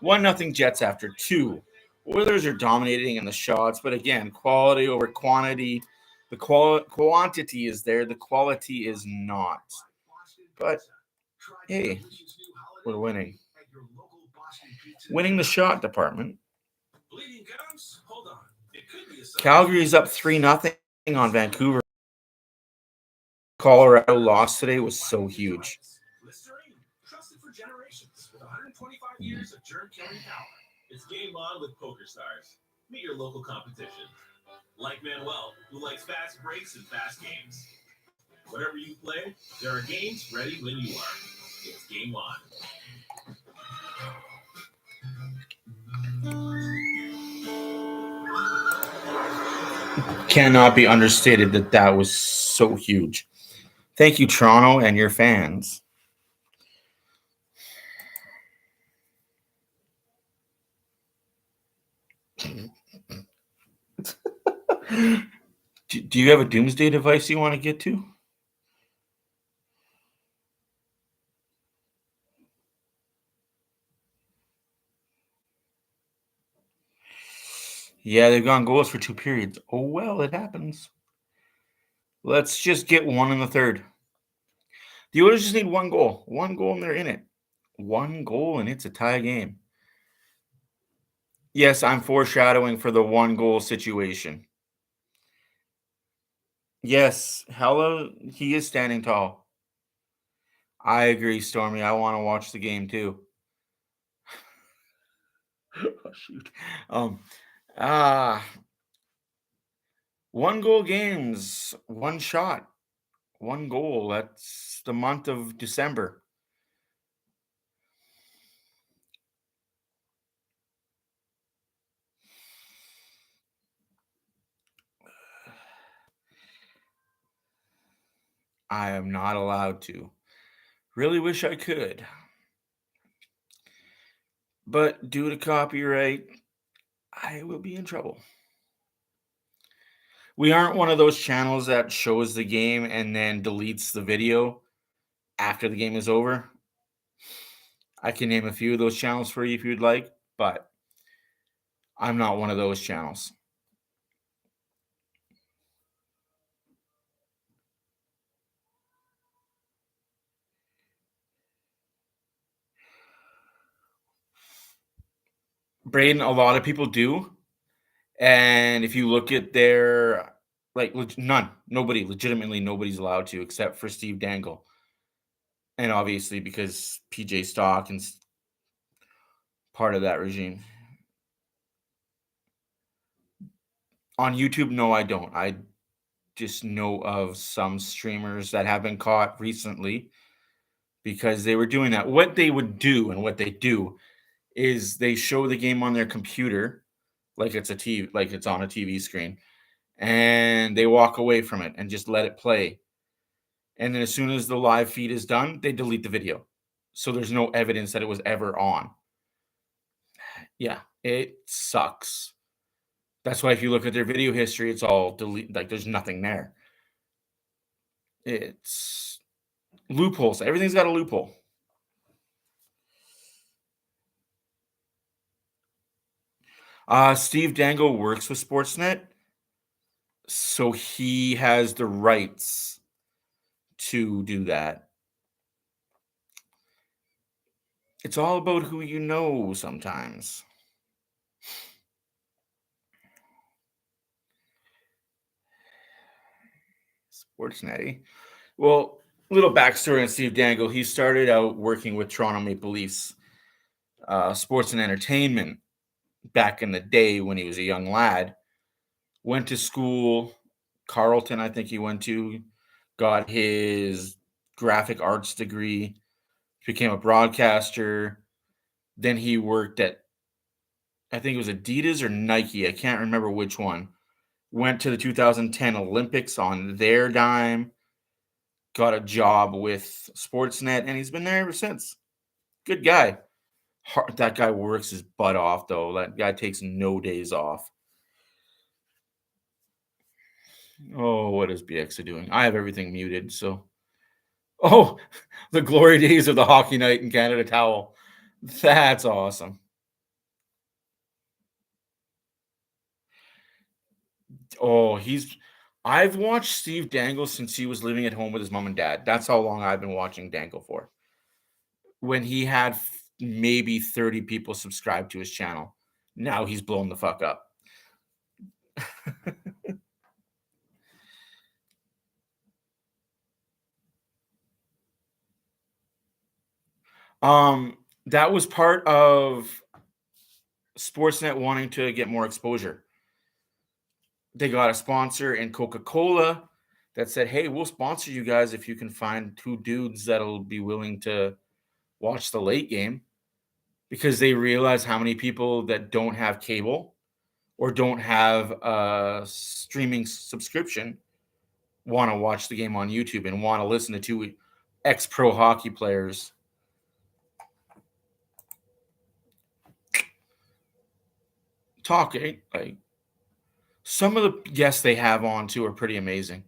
[SPEAKER 1] 1-0 Jets after 2. Oilers are dominating in the shots, but again, quality over quantity. The quantity is there, the quality is not. But hey, we're winning. Winning the shot department. Calgary's up 3-0 on Vancouver. Colorado loss today was so huge.
[SPEAKER 5] Trusted for generations with 125 years of germ killing power. It's game on with PokerStars. Meet your local competition. Like Manuel, who likes fast breaks and fast games. Whatever you play, there are games ready when you are. It's game on.
[SPEAKER 1] Cannot be understated that was so huge. Thank you, Toronto, and your fans. Do you have a doomsday device you want to get to? Yeah, they've gone goals for 2 periods. Oh, well, it happens. Let's just get one in the third. The Oilers just need 1 goal. 1 goal and they're in it. 1 goal and it's a tie game. Yes, I'm foreshadowing for the 1 goal situation. Yes, hello, he is standing tall. I agree, Stormy. I want to watch the game too. Oh, shoot. 1 goal games, 1 shot, 1 goal. That's the month of December. I am not allowed to. Really wish I could. But due to copyright, I will be in trouble. We aren't one of those channels that shows the game and then deletes the video after the game is over. I can name a few of those channels for you if you'd like, but I'm not one of those channels. Braden, a lot of people do. And if you look at their, legitimately nobody's allowed to except for Steve Dangle. And obviously because PJ Stock and part of that regime. On YouTube, no, I don't. I just know of some streamers that have been caught recently because they were doing that. What they would do and what they do is they show the game on their computer like it's a TV, like it's on a TV screen, and they walk away from it and just let it play. And then as soon as the live feed is done, they delete the video. So there's no evidence that it was ever on. Yeah, it sucks. That's why if you look at their video history, it's all delete. Like there's nothing there. It's loopholes. Everything's got a loophole. Steve Dangle works with Sportsnet, so he has the rights to do that. It's all about who you know sometimes. Sportsnet. Well, little backstory on Steve Dangle. He started out working with Toronto Maple Leafs Sports and Entertainment back in the day when he was a young lad. Went to school, Carleton, I think he went to. got his graphic arts degree, became a broadcaster. Then he worked at, I think it was Adidas or Nike. I can't remember which one. Went to the 2010 Olympics on their dime. Got a job with Sportsnet, and he's been there ever since. Good guy. That guy works his butt off, though. That guy takes no days off. Oh, what is BX doing? I have everything muted, so. Oh, the glory days of the Hockey Night in Canada towel. That's awesome. Oh, I've watched Steve Dangle since he was living at home with his mom and dad. That's how long I've been watching Dangle for. When he had maybe 30 people subscribed to his channel. Now he's blown the fuck up. That was part of Sportsnet wanting to get more exposure. They got a sponsor in Coca-Cola that said, hey, we'll sponsor you guys if you can find two dudes that'll be willing to watch the late game, because they realize how many people that don't have cable or don't have a streaming subscription want to watch the game on YouTube and want to listen to two ex-pro hockey players talk. Like, some of the guests they have on too are pretty amazing.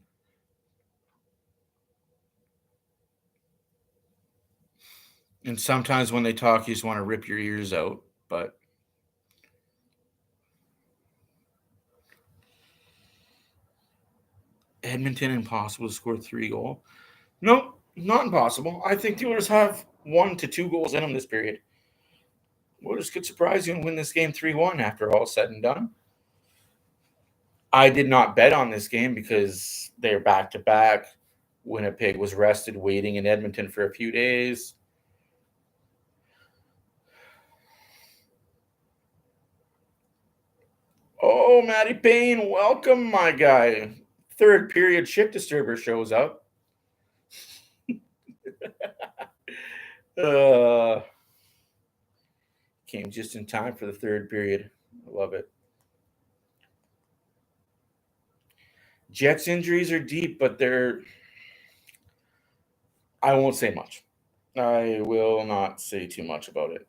[SPEAKER 1] And sometimes when they talk, you just want to rip your ears out. But Edmonton impossible to score 3 goals. Nope, not impossible. I think the Oilers have 1 to 2 goals in them this period. Oilers could surprise you and win this game 3-1 after all said and done. I did not bet on this game because they're back-to-back. Winnipeg was rested, waiting in Edmonton for a few days. Oh, Matty Payne, welcome, my guy. Third period shit disturber shows up. Came just in time for the third period. I love it. Jets injuries are deep, but I won't say much. I will not say too much about it.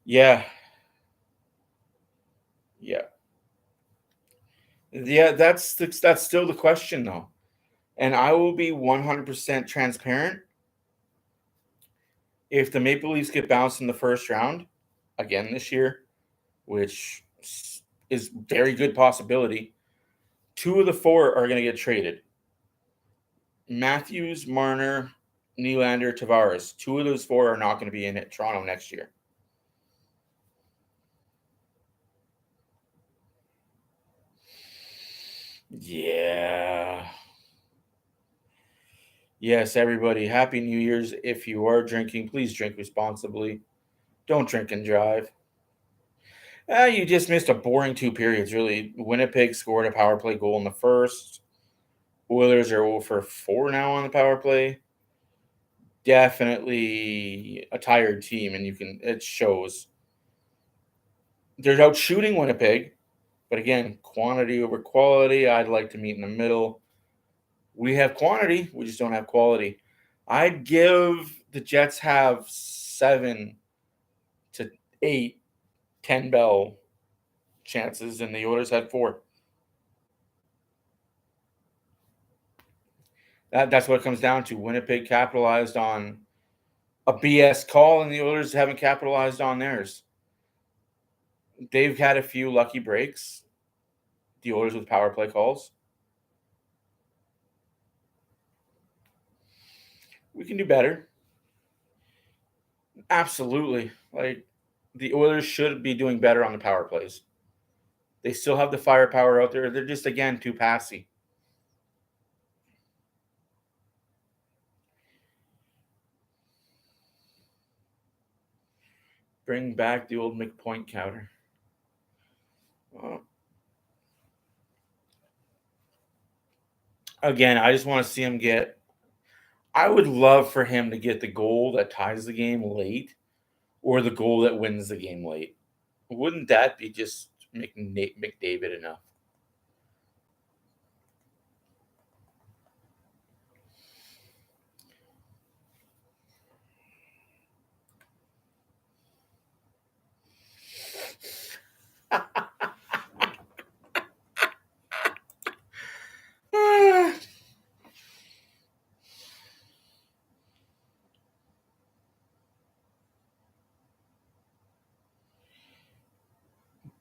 [SPEAKER 1] Yeah. That's still the question, though. And I will be 100% transparent. If the Maple Leafs get bounced in the first round again this year, which is very good possibility, 2 of the 4 are going to get traded. Matthews, Marner, Nylander, Tavares. 2 of those 4 are not going to be in Toronto next year. Yeah. Yes, everybody. Happy New Year's. If you are drinking, please drink responsibly. Don't drink and drive. You just missed a boring 2 periods, really. Winnipeg scored a power play goal in the first. Oilers are 0 for 4 now on the power play. Definitely a tired team, and it shows. They're out shooting Winnipeg, but again, quantity over quality. I'd like to meet in the middle. We have quantity, we just don't have quality. I'd give the Jets have 7 to 8 10 bell chances, and the Oilers had 4. That's what it comes down to. Winnipeg capitalized on a BS call, and the Oilers haven't capitalized on theirs. They've had a few lucky breaks, the Oilers with power play calls. We can do better. Absolutely. Like, the Oilers should be doing better on the power plays. They still have the firepower out there. They're just, again, too passy. Bring back the old McPoint counter. Again, I just want to see him get. I would love for him to get the goal that ties the game late, or the goal that wins the game late. Wouldn't that be just making Nate McDavid enough?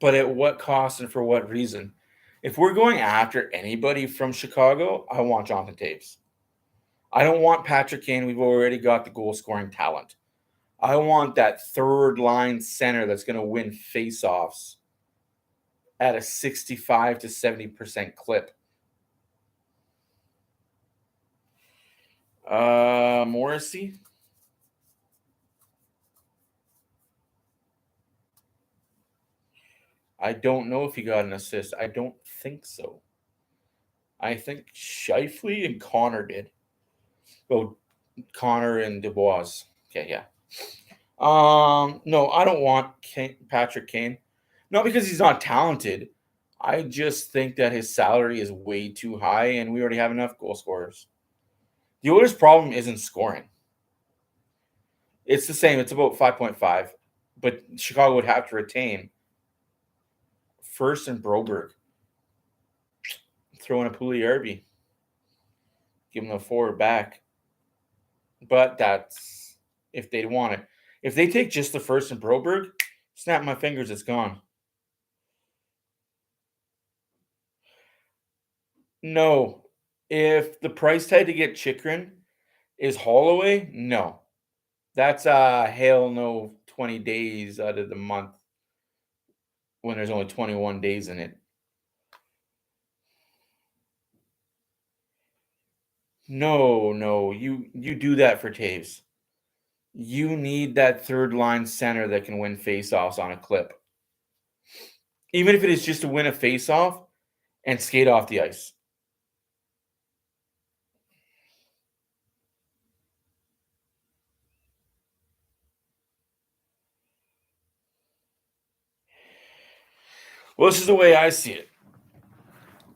[SPEAKER 1] But at what cost and for what reason? If we're going after anybody from Chicago, I want Jonathan Taves. I don't want Patrick Kane. We've already got the goal scoring talent. I want that third line center that's going to win faceoffs at a 65 to 70% clip. Morrissey. I don't know if he got an assist. I don't think so. I think Scheifele and Connor did. Oh, Connor and Dubois. Okay, yeah. No, I don't want Patrick Kane. Not because he's not talented. I just think that his salary is way too high, and we already have enough goal scorers. The Oilers' problem isn't scoring. It's the same. It's about 5.5. But Chicago would have to retain First and Broberg. Throw in a Pugliarvi. Give him the forward back. But that's if they'd want it. If they take just the First and Broberg, snap my fingers, it's gone. No. If the price tag to get Chychrun is Holloway, no. That's hell no 20 days out of the month when there's only 21 days in it. No. You do that for Taves. You need that third line center that can win faceoffs on a clip. Even if it is just to win a faceoff and skate off the ice. Well, this is the way I see it.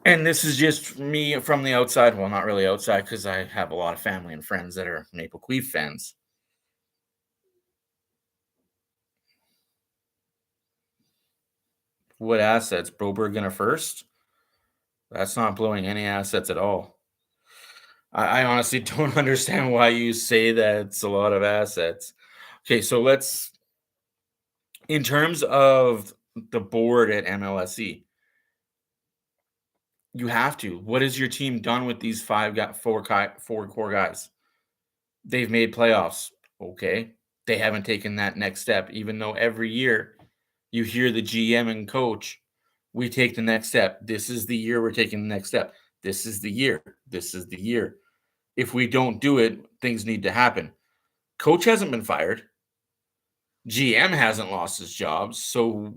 [SPEAKER 1] And this is just me from the outside. Well, not really outside because I have a lot of family and friends that are Maple Queef fans. What assets? Broberg in a first? That's not blowing any assets at all. I honestly don't understand why you say that it's a lot of assets. Okay, so let's, in terms of the board at MLSE, you have to. What has your team done with these four core guys? They've made playoffs. Okay. They haven't taken that next step, even though every year you hear the GM and coach, we take the next step. This is the year we're taking the next step. This is the year. This is the year. If we don't do it, things need to happen. Coach hasn't been fired. GM hasn't lost his job. So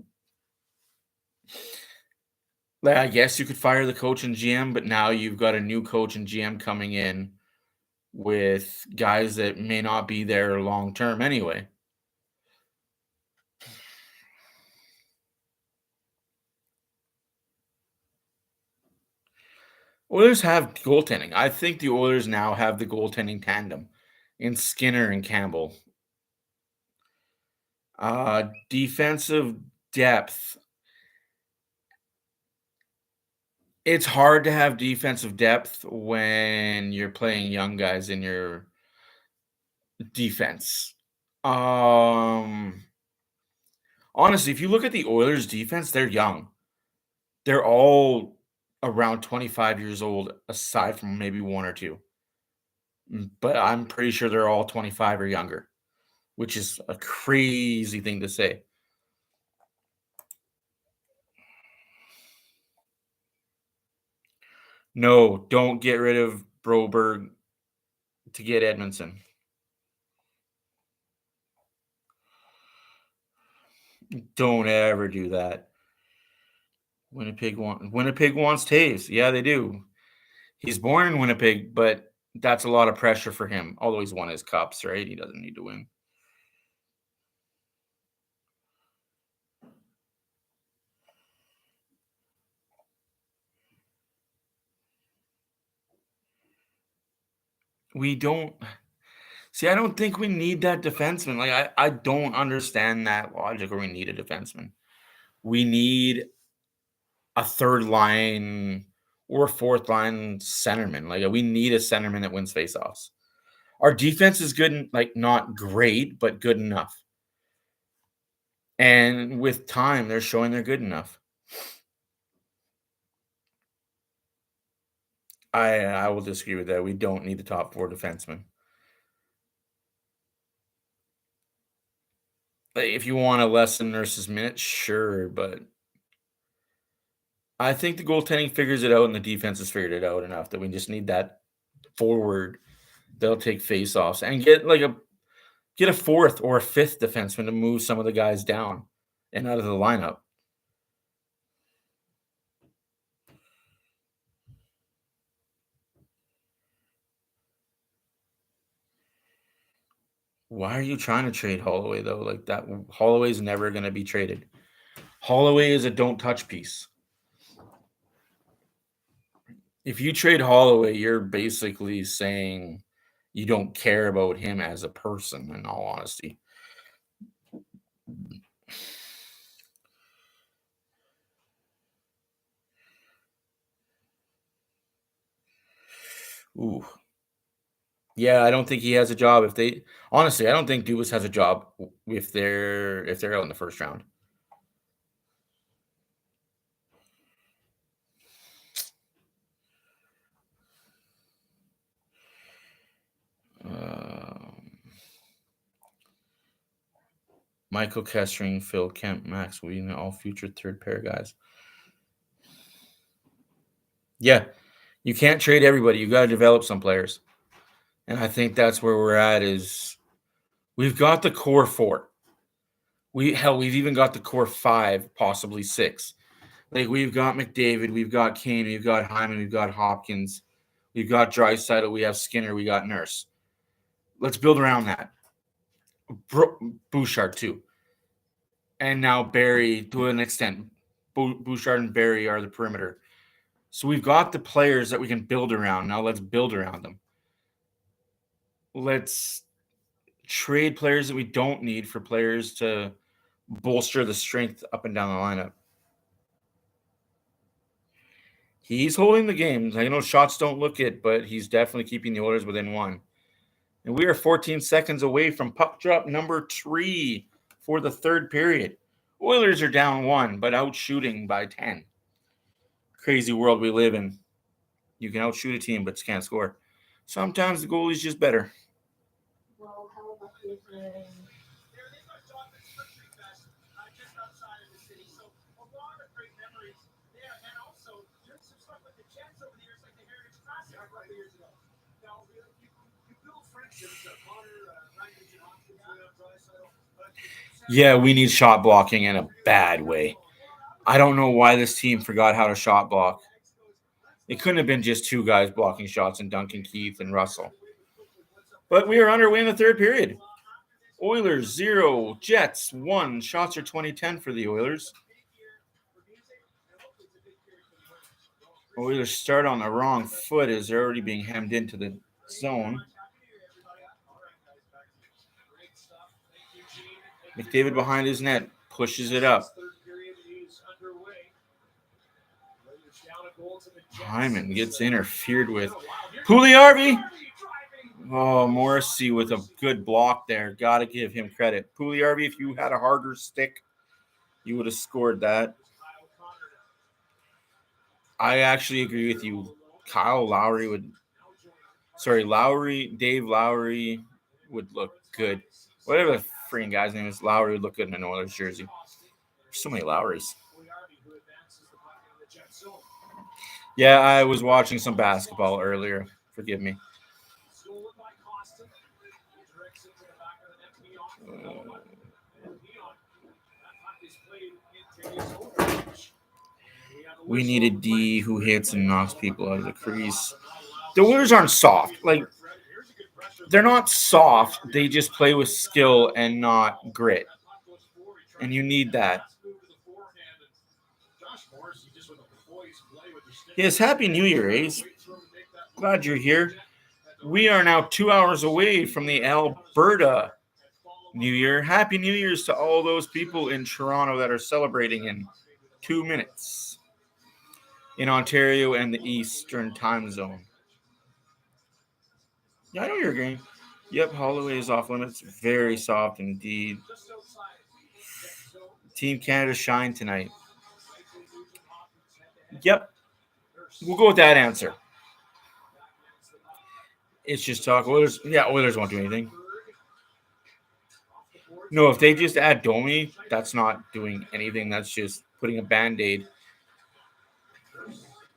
[SPEAKER 1] I guess you could fire the coach and GM, but now you've got a new coach and GM coming in with guys that may not be there long term anyway. Oilers have goaltending. I think the Oilers now have the goaltending tandem in Skinner and Campbell. Defensive depth. It's hard to have defensive depth when you're playing young guys in your defense. Honestly, if you look at the Oilers' defense, they're young. They're all around 25 years old, aside from maybe one or two. But I'm pretty sure they're all 25 or younger, which is a crazy thing to say. No, don't get rid of Broberg to get Edmonton. Don't ever do that. Winnipeg wants Taves. Yeah, they do. He's born in Winnipeg, but that's a lot of pressure for him. Although he's won his cups, right? He doesn't need to win. We don't see. I don't think we need that defenseman. Like I don't understand that logic. Or we need a defenseman. We need a third line or a fourth line centerman. Like we need a centerman that wins faceoffs. Our defense is good, like not great, but good enough. And with time, they're showing they're good enough. I will disagree with that. We don't need the top 4 defensemen. Like, if you want to lessen Nurse's minutes, sure, but I think the goaltending figures it out and the defense has figured it out enough that we just need that forward that'll take faceoffs and get a fourth or a fifth defenseman to move some of the guys down and out of the lineup. Why are you trying to trade Holloway, though? Like that, Holloway's never going to be traded. Holloway is a don't touch piece. If you trade Holloway, you're basically saying you don't care about him as a person, in all honesty. Ooh. Yeah, I don't think he has a job. Honestly, I don't think Dubas has a job if they're out in the first round. Michael Kessering, Phil Kemp, Max Whedon, all future third pair guys. Yeah, you can't trade everybody. You got to develop some players. And I think that's where we're at is we've got the core 4. We've even got the core 5, possibly 6. Like we've got McDavid, we've got Kane, we've got Hyman, we've got Hopkins, we've got Draisaitl, we have Skinner, we got Nurse. Let's build around that. Bouchard too. And now Barrie to an extent. Bouchard and Barrie are the perimeter. So we've got the players that we can build around. Now let's build around them. Let's trade players that we don't need for players to bolster the strength up and down the lineup. He's holding the game. I know shots don't look it, but he's definitely keeping the Oilers within 1. And we are 14 seconds away from puck drop number 3 for the third period. Oilers are down 1, but out shooting by 10. Crazy world we live in. You can outshoot a team, but you can't score. Sometimes the goalie's just better.
[SPEAKER 2] Well, how about this?
[SPEAKER 4] Just outside of the city, so a lot of great memories there, and also doing some stuff with the Jets over the years, like the Heritage Classic a couple years ago. Now, you build friendships, Connor, Ryan, and Hopkins, Draisaitl.
[SPEAKER 1] Yeah, we need shot blocking in a bad way. I don't know why this team forgot how to shot block. It couldn't have been just 2 guys blocking shots and Duncan Keith and Russell. But we are underway in the third period. Oilers 0, Jets 1. Shots are 20-10 for the Oilers. Oilers start on the wrong foot as they're already being hemmed into the zone. McDavid behind his net pushes it up. Hyman gets interfered with. Pugliarvi. Oh, Morrissey with a good block there. Got to give him credit. Pugliarvi, if you had a harder stick, you would have scored that. I actually agree with you. Dave Lowry would look good. Whatever the freaking guy's name is, Lowry would look good in an Oilers jersey. There's so many Lowrys. Yeah, I was watching some basketball earlier. Forgive me. We need a D who hits and knocks people out of the crease. The Oilers aren't soft. Like, they're not soft. They just play with skill and not grit. And you need that. Yes, Happy New Year, Ace. Glad you're here. We are now 2 hours away from the Alberta New Year. Happy New Year's to all those people in Toronto that are celebrating in 2 minutes. In Ontario and the Eastern time zone. Yeah, I know you're agreeing. Yep, Holloway is off limits. Very soft indeed. Team Canada shine tonight. Yep. We'll go with that answer. It's just talk. Oilers, Oilers won't do anything. No, if they just add Domi, that's not doing anything. That's just putting a Band-Aid.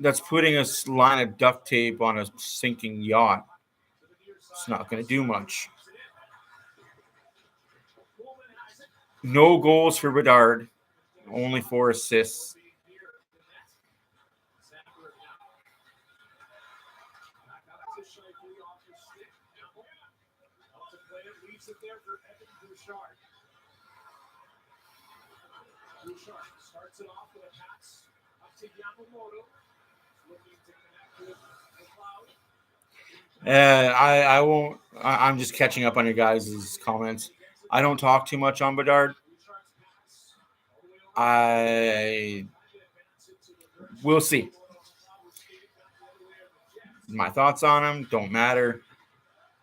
[SPEAKER 1] That's putting a line of duct tape on a sinking yacht. It's not going to do much. No goals for Bedard. Only 4 assists.
[SPEAKER 4] Starts it off with a pass up to Yamamoto. Looking to connect with McLeod.
[SPEAKER 1] I won't. I'm just catching up on your guys' comments. I don't talk too much on Bedard. We'll see. My thoughts on him don't matter.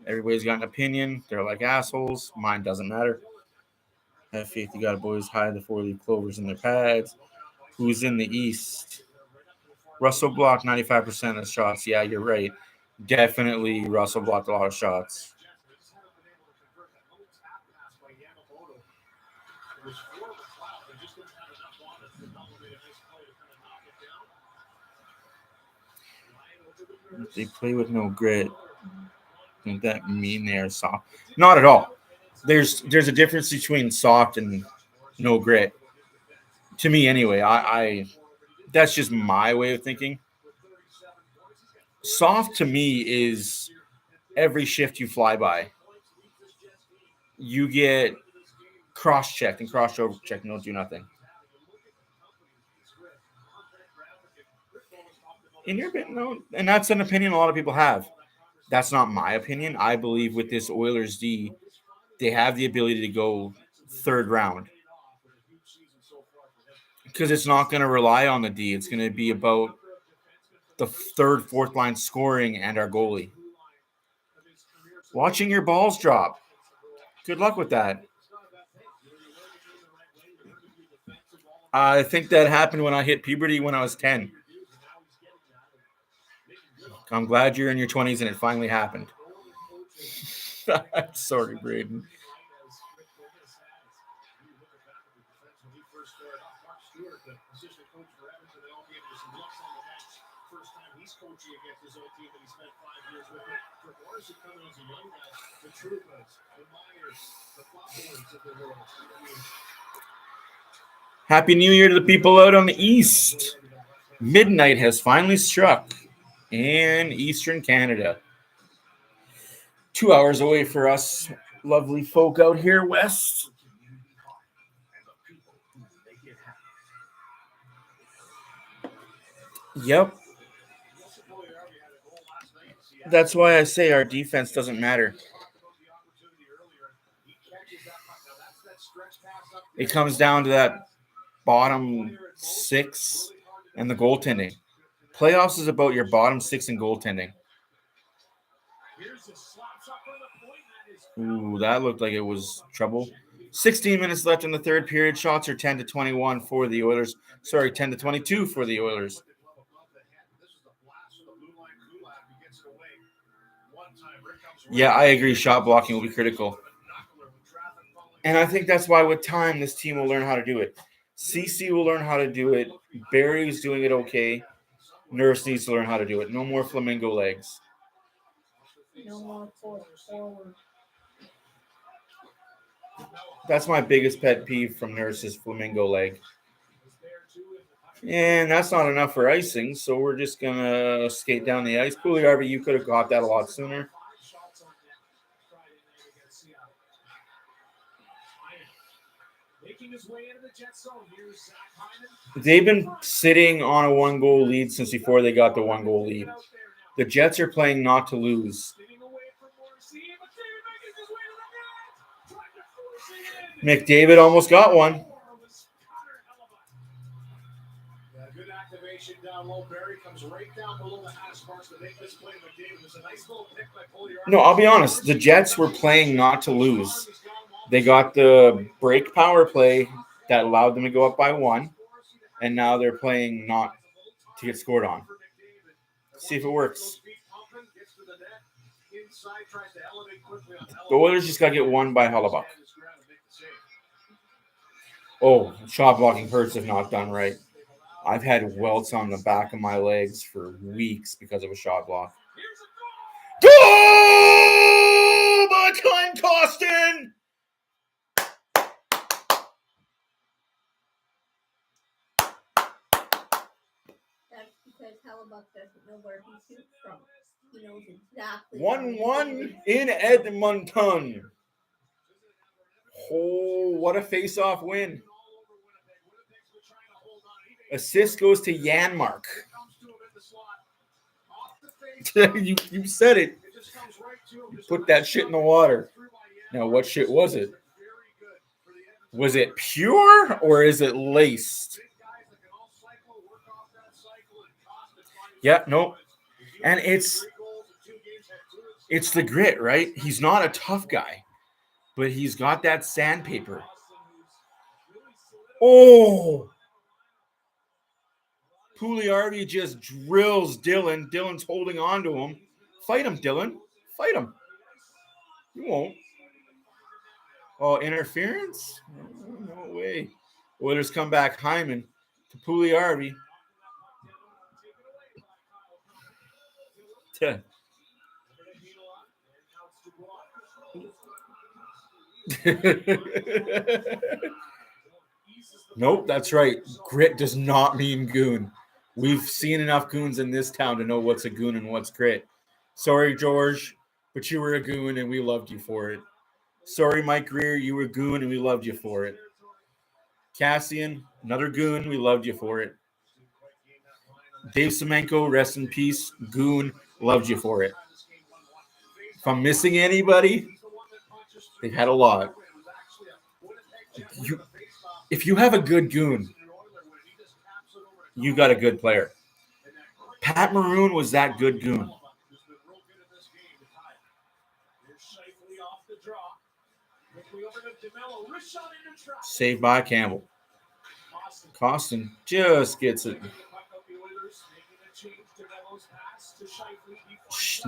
[SPEAKER 1] Everybody's got an opinion. They're like assholes. Mine doesn't matter. Have faith you got boys hide the 4-leaf clovers in their pads. Who's in the East? Russell blocked 95% of shots. Yeah, you're right. Definitely Russell blocked a lot of shots. They play with no grit. Doesn't that mean they're soft? Not at all. There's a difference between soft and no grit. To me, anyway. I that's just my way of thinking. Soft to me is every shift you fly by. You get cross-checked and cross-over-checked and don't do nothing. In your opinion, no, and that's an opinion a lot of people have. That's not my opinion. I believe with this Oilers D, they have the ability to go third round. Because it's not going to rely on the D. It's going to be about the third, fourth line scoring and our goalie. Watching your balls drop. Good luck with that. I think that happened when I hit puberty when I was 10. I'm glad you're in your 20s and it finally happened. Sorry, Braden.
[SPEAKER 4] First time he's coaching against his own team that he spent 5 years with. For Morris, it comes as a young guy, the Trupas, the Myers, the Buffaloes of the world.
[SPEAKER 1] Happy New Year to the people out on the East. Midnight has finally struck in Eastern Canada. 2 hours away for us lovely folk out here west. Yep. That's why I say our defense doesn't matter. It comes down to that bottom 6 and the goaltending. Playoffs is about your bottom 6 and goaltending. Ooh, that looked like it was trouble. 16 minutes left in the third period. Shots are 10-21 for the Oilers. Sorry, 10-22 for the Oilers. Yeah, I agree. Shot blocking will be critical. And I think that's why with time, this team will learn how to do it. CC will learn how to do it. Barrie's doing it okay. Nurse needs to learn how to do it. No more flamingo legs.
[SPEAKER 3] No more forward.
[SPEAKER 1] That's my biggest pet peeve from Nurse's flamingo leg. And that's not enough for icing, so we're just going to skate down the ice. Pugliarvi, you could have got that a lot sooner. They've been sitting on a 1-goal lead since before they got the 1-goal lead. The Jets are playing not to lose. McDavid almost got one.
[SPEAKER 4] Good activation down low. Barrie comes right down below the hash marks to make this play. McDavid was a nice little pick by Pugliarvi.
[SPEAKER 1] No, I'll be honest. The Jets were playing not to lose. They got the break power play that allowed them to go up by 1, and now they're playing not to get scored on. See if it works. The Oilers just got to get 1 by Hellebuyck. Oh, shot blocking hurts if not done right. I've had welts on the back of my legs for weeks because of a shot block. Goal by Klein Costin!
[SPEAKER 2] That's because Hellebuyck doesn't know where he shoots from. He knows exactly.
[SPEAKER 1] 1-1 in Edmonton. Oh, what a face-off win. Assist goes to Janmark. you said it. You put that shit in the water. Now, what shit was it? Was it pure or is it laced? Yeah, no. And it's the grit, right? He's not a tough guy, but he's got that sandpaper. Oh! Pugliarvi just drills Dylan. Dylan's holding on to him. Fight him, Dylan. Fight him. You won't. Oh, interference? No way. Oilers come back. Hyman to Pugliarvi. Nope, that's right. Grit does not mean goon. We've seen enough goons in this town to know what's a goon and what's grit. Sorry, George, but you were a goon and we loved you for it. Sorry, Mike Greer, you were a goon and we loved you for it. Cassian, another goon, we loved you for it. Dave Semenko, rest in peace, goon, loved you for it. If I'm missing anybody, they've had a lot. If you have a good goon, you got a good player. Pat Maroon was that good goon. Saved by Campbell. Costin just gets it.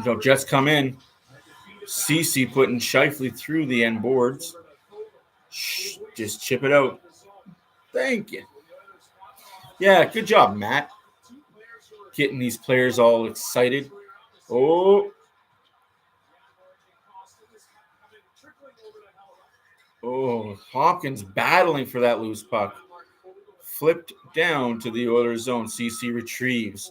[SPEAKER 1] No, Jets come in. Cece putting Scheifele through the end boards. Just chip it out. Thank you. Yeah, good job, Matt. Getting these players all excited. Oh, Hopkins battling for that loose puck. Flipped down to the Oilers zone. CC retrieves.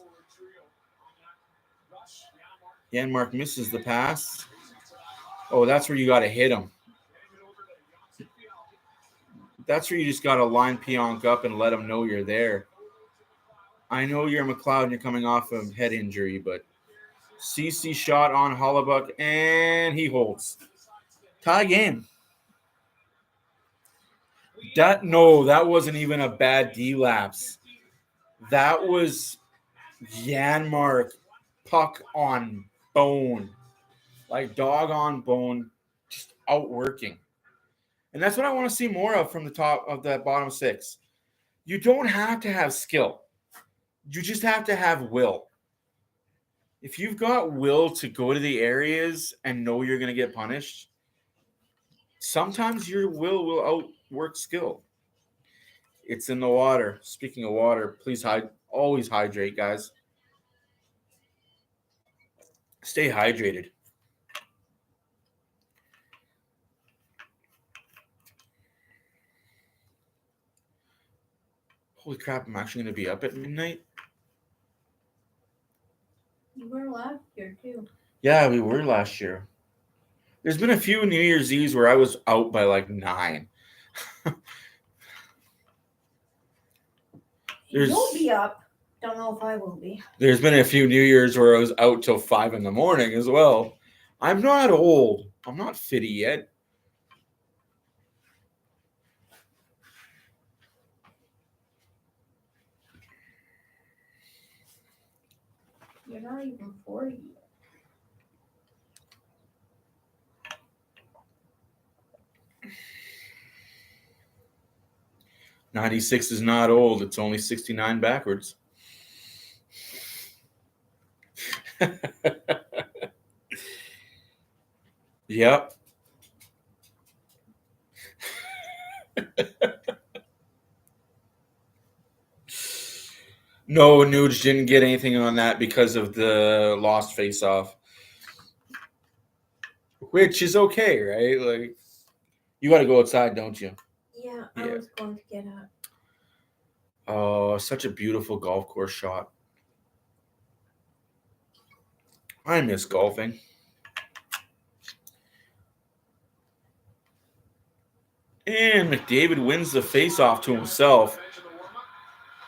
[SPEAKER 1] Janmark misses the pass. Oh, that's where you got to hit him. That's where you just got to line Pionk up and let him know you're there. I know you're McLeod and you're coming off of head injury, but CC shot on Hellebuyck, and he holds. Tie game. That wasn't even a bad D-lapse. That was Janmark puck on bone. Like dog on bone, just outworking. And that's what I want to see more of from the top of that bottom six. You don't have to have skill. You just have to have will. If you've got will to go to the areas and know you're going to get punished, sometimes your will outwork skill. It's in the water. Speaking of water, please always hydrate, guys. Stay hydrated. Holy crap, I'm actually going to be up at midnight.
[SPEAKER 2] You were last year too.
[SPEAKER 1] Yeah, we were last year. There's been a few New Year's Eves where I was out by like 9.
[SPEAKER 2] You'll be up. Don't know if I will be.
[SPEAKER 1] There's been a few New Year's where I was out till 5 in the morning as well. I'm not old. I'm not fitty yet.
[SPEAKER 2] You're not even 40 yet.
[SPEAKER 1] '96 is not old. It's only 69 backwards. Yep. No, Nuge didn't get anything on that because of the lost face-off. Which is okay, right? Like, you got to go outside, don't you?
[SPEAKER 2] Yeah, I
[SPEAKER 1] Yeah.
[SPEAKER 2] was going to get up.
[SPEAKER 1] Oh, such a beautiful golf course shot. I miss golfing. And McDavid wins the face-off to himself.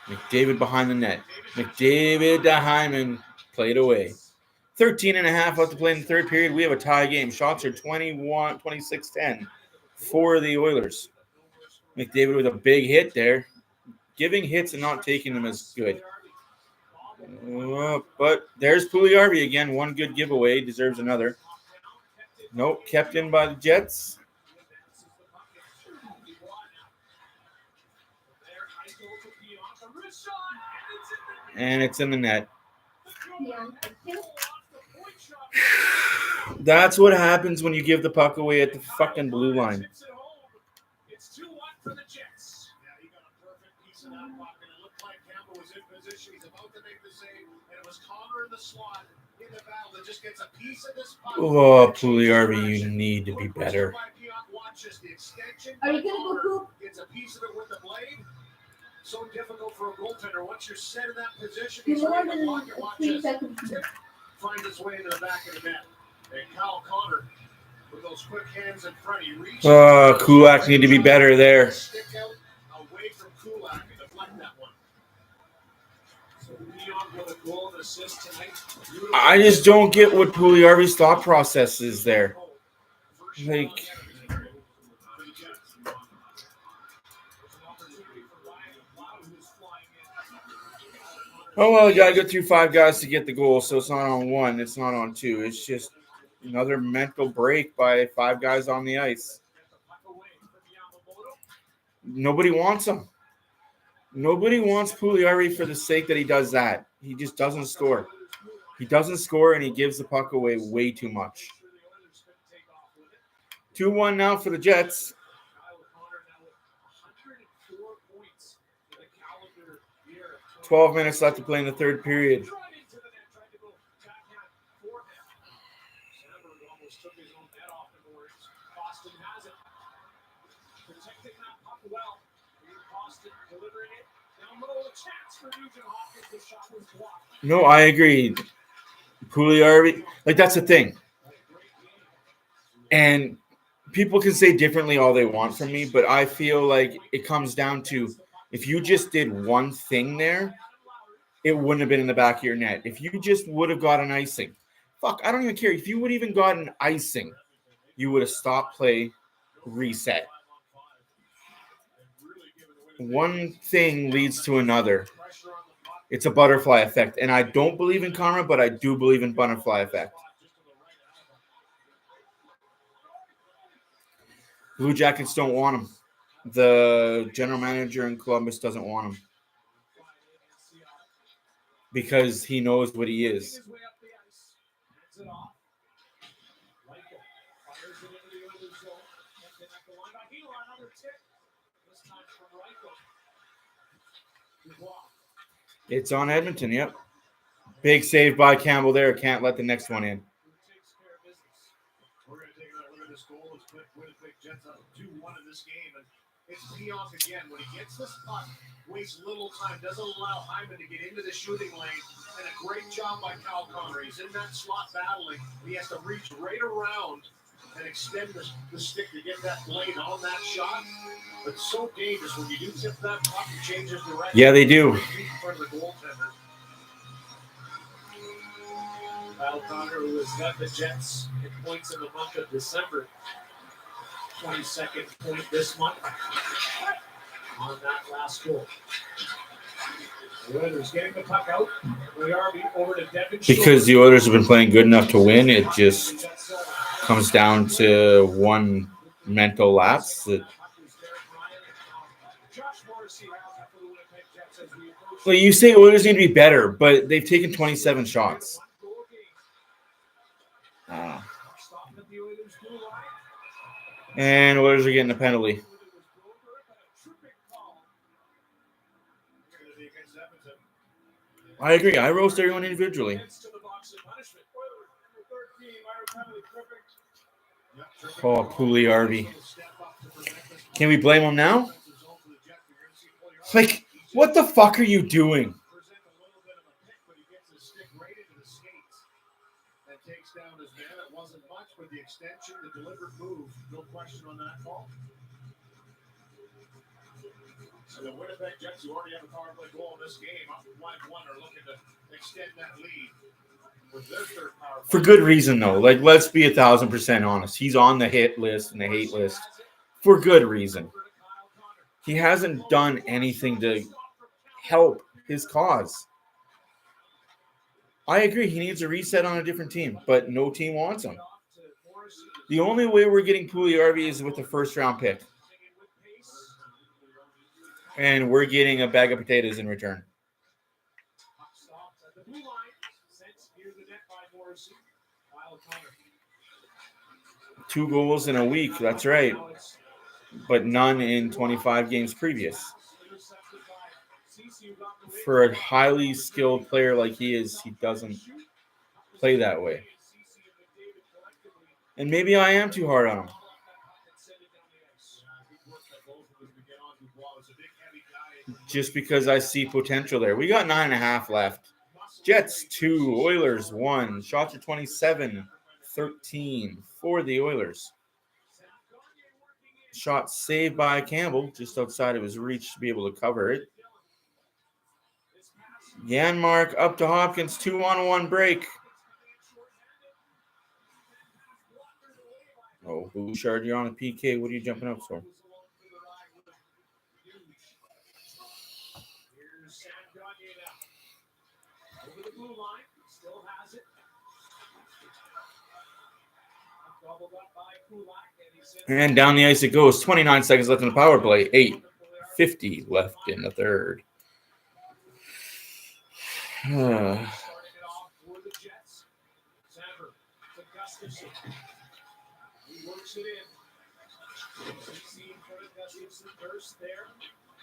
[SPEAKER 1] McDavid behind the net. McDavid to Hyman. Played away. 13 and a half left to play in the third period. We have a tie game. Shots are 26-10 for the Oilers. McDavid with a big hit there. Giving hits and not taking them is good. But there's Puljujärvi again. One good giveaway. Deserves another. Nope. Kept in by the Jets. And it's in the net.
[SPEAKER 2] Yeah.
[SPEAKER 1] That's what happens when you give the puck away at the fucking blue line.
[SPEAKER 4] It's 2-1 for the Jets. Yeah, he got a perfect piece of that puck, and it looked like Campbell was in position. He's about to make the save, and it was Connor in the slot in the battle that just gets a piece of this puck.
[SPEAKER 1] Oh, Puljujärvi, you need to be better.
[SPEAKER 2] Are you gonna go poop?
[SPEAKER 4] Gets a piece of it with the blade. So difficult for a goaltender. Once you're set in that position,
[SPEAKER 2] You
[SPEAKER 4] he's
[SPEAKER 2] more
[SPEAKER 4] ready to
[SPEAKER 2] than
[SPEAKER 4] block it. Watch
[SPEAKER 2] 3
[SPEAKER 4] this.
[SPEAKER 2] seconds.
[SPEAKER 4] Finds its way into the back of the net. And Kyle Connor with those quick hands in front. He reaches.
[SPEAKER 1] Kulak need to be better there.
[SPEAKER 4] Stick out away from Kulak and deflect that one. So Leon with a goal and assist tonight.
[SPEAKER 1] I just don't get what Puljujärvi's thought process is there. Like, oh, well, you got to go through 5 guys to get the goal, so it's not on 1. It's not on 2. It's just another mental break by 5 guys on the ice. Nobody wants him. Nobody wants Puljujärvi for the sake that he does that. He just doesn't score. He doesn't score, and he gives the puck away way too much. 2-1 now for the Jets. 12 minutes left to play in the third period. No, I agree. Puljujärvi, like, that's the thing. And people can say differently all they want from me, but I feel like it comes down to if you just did one thing there, it wouldn't have been in the back of your net. If you just would have got an icing, fuck, I don't even care. If you would have even got an icing, you would have stopped play, reset. One thing leads to another. It's a butterfly effect. And I don't believe in karma, but I do believe in butterfly effect. Blue Jackets don't want him. The general manager in Columbus doesn't want him. Because he knows what he is. It's on Edmonton, yep. Big save by Campbell there. Can't let the next one in.
[SPEAKER 4] We're going to take another look at this goal. It's put Winnipeg Jets up 2-1 in this game. And It's Pionk again. When he gets this puck, wastes little time, doesn't allow Hyman to get into the shooting lane, and a great job by Kyle Connor. He's in that slot battling. He has to reach right around and extend the stick to get that blade on that shot. But it's so dangerous when you do tip that puck, it changes direction.
[SPEAKER 1] Yeah, they do.
[SPEAKER 4] In front of the goaltender. Kyle Connor, who has got the Jets in points in the month of December. 22nd point this month on that last goal. The Oilers getting the puck out. We are over to Devin.
[SPEAKER 1] Because the Oilers have been playing good enough to win, it just comes down to one mental lapse. Well, you say Oilers need to be better, but they've taken 27 shots. And Oilers are getting a penalty. I agree. I roast everyone individually. Oh, Pugliarvi. Can we blame him now? Like, what the fuck are you doing?
[SPEAKER 4] Takes down his man. It wasn't much, but the extension, the delivered move, no question on that call. So the Winnipeg Jets, who already have a power play goal in this game, up 1-1, are looking to extend that lead with their third power play.
[SPEAKER 1] For good reason, though. Like, let's be 1,000% honest. He's on the hit list and the hate list for good reason. He hasn't done anything to help his cause. I agree. He needs a reset on a different team, but no team wants him. The only way we're getting Pugliarvi is with a first-round pick. And we're getting a bag of potatoes in return. 2 goals in a week, that's right. But none in 25 games previous. For a highly skilled player like he is, he doesn't play that way. And maybe I am too hard on him. Just because I see potential there. We got 9.5 left. Jets 2, Oilers 1. Shots are 27-13 for the Oilers. Shot saved by Campbell, just outside of his reach to be able to cover it. Janmark up to Hopkins, 2-on-1 break. Oh, Bouchard, you're on a PK. What are you jumping up for? And down the ice it goes. 29 seconds left in the power play. 8:50 left in the third.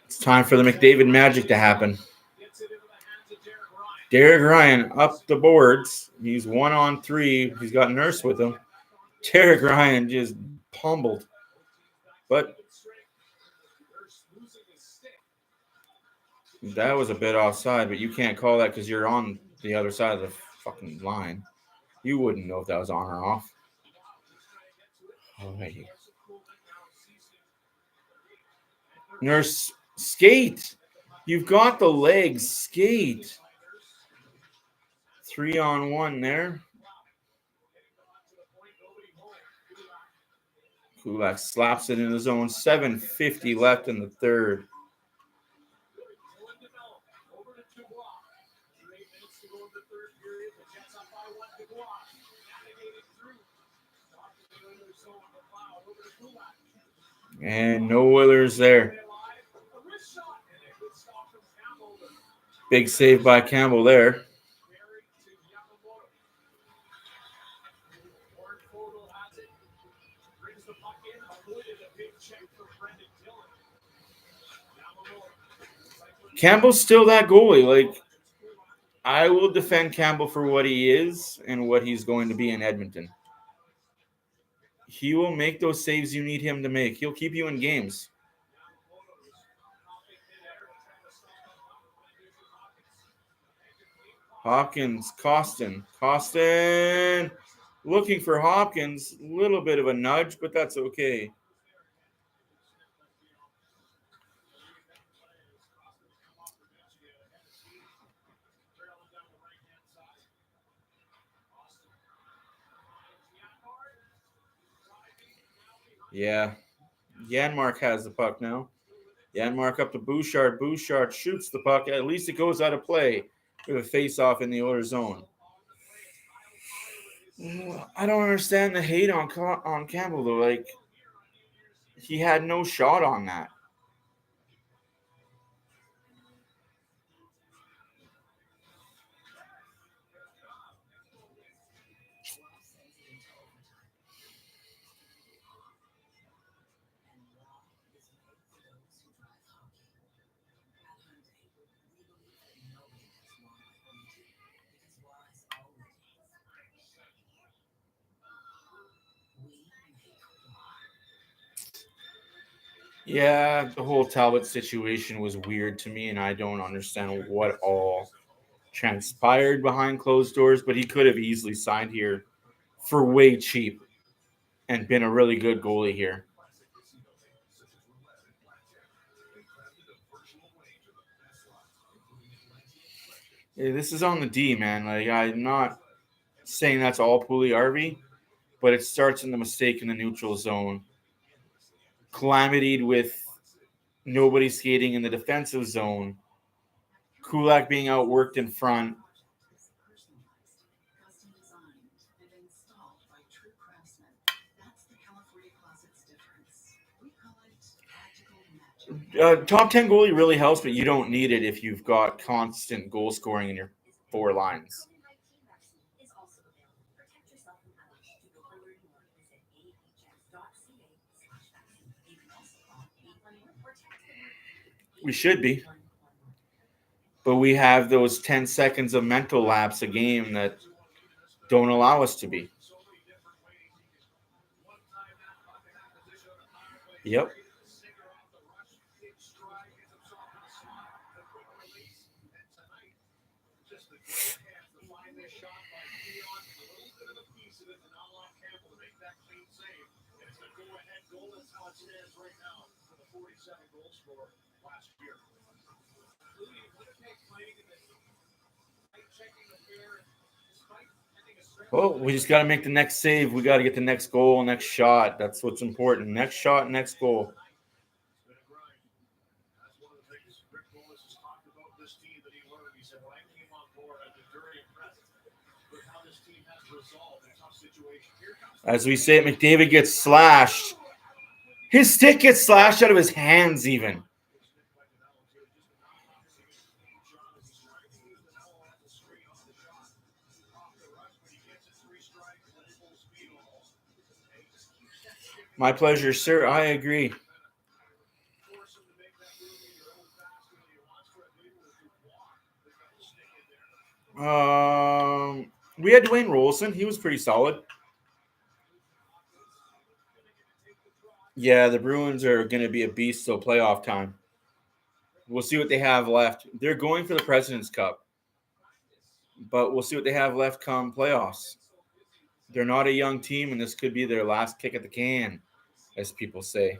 [SPEAKER 1] It's time for the McDavid magic to happen. Derek Ryan up the boards. He's 1-on-3. He's got Nurse with him. Derek Ryan just pummeled. But that was a bit offside, but you can't call that because you're on the other side of the fucking line. You wouldn't know if that was on or off. Alrighty. Nurse, skate. You've got the legs. Skate. 3-on-1 there. Kulak slaps it in the zone. 7:50 left in the third. And no Oilers there. Big save by Campbell there. Campbell's still that goalie. Like, I will defend Campbell for what he is and what he's going to be in Edmonton. He will make those saves you need him to make. He'll keep you in games. Hopkins, Costin. Looking for Hopkins. A little bit of a nudge, but that's okay. Yeah. Janmark has the puck now. Janmark up to Bouchard. Bouchard shoots the puck. At least it goes out of play with a face-off in the Oilers zone. I don't understand the hate on Campbell, though. Like, he had no shot on that. Yeah, the whole Talbot situation was weird to me, and I don't understand what all transpired behind closed doors, but he could have easily signed here for way cheap and been a really good goalie here. Yeah, this is on the D, man. Like, I'm not saying that's all Pulley-Harvey, but it starts in the mistake in the neutral zone. Calamity'd with nobody skating in the defensive zone. Kulak being outworked in front. Top 10 goalie really helps, but you don't need it if you've got constant goal scoring in your four lines. We should be. But we have those 10 seconds of mental lapse a game that don't allow us to be. Yep. Well, we just got to make the next save. We got to get the next goal, next shot. That's what's important. Next shot, next goal. As we say, McDavid gets slashed. His stick gets slashed out of his hands even. My pleasure, sir. I agree. We had Dwayne Rolson. He was pretty solid. Yeah, the Bruins are going to be a beast till playoff time. We'll see what they have left. They're going for the President's Cup, but we'll see what they have left come playoffs. They're not a young team, and this could be their last kick at the can, as people say.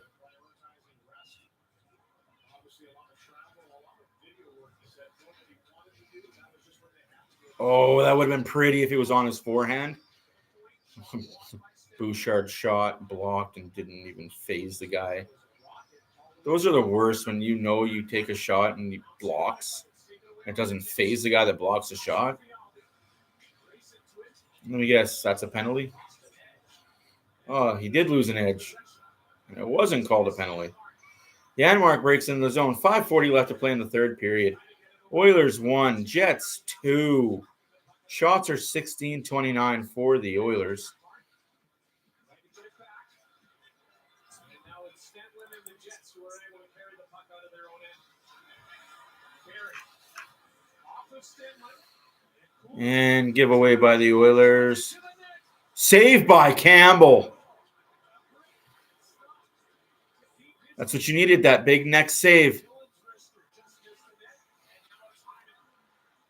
[SPEAKER 1] Oh, that would have been pretty if it was on his forehand. Bouchard shot, blocked, and didn't even phase the guy. Those are the worst when you know you take a shot and he blocks. It doesn't phase the guy that blocks the shot. Let me guess, that's a penalty? Oh, he did lose an edge. And it wasn't called a penalty. Janmark breaks into the zone. 5:40 left to play in the third period. Oilers 1, Jets 2. Shots are 16-29 for the Oilers. And giveaway by the Oilers. Saved by Campbell. That's what you needed, that big neck save.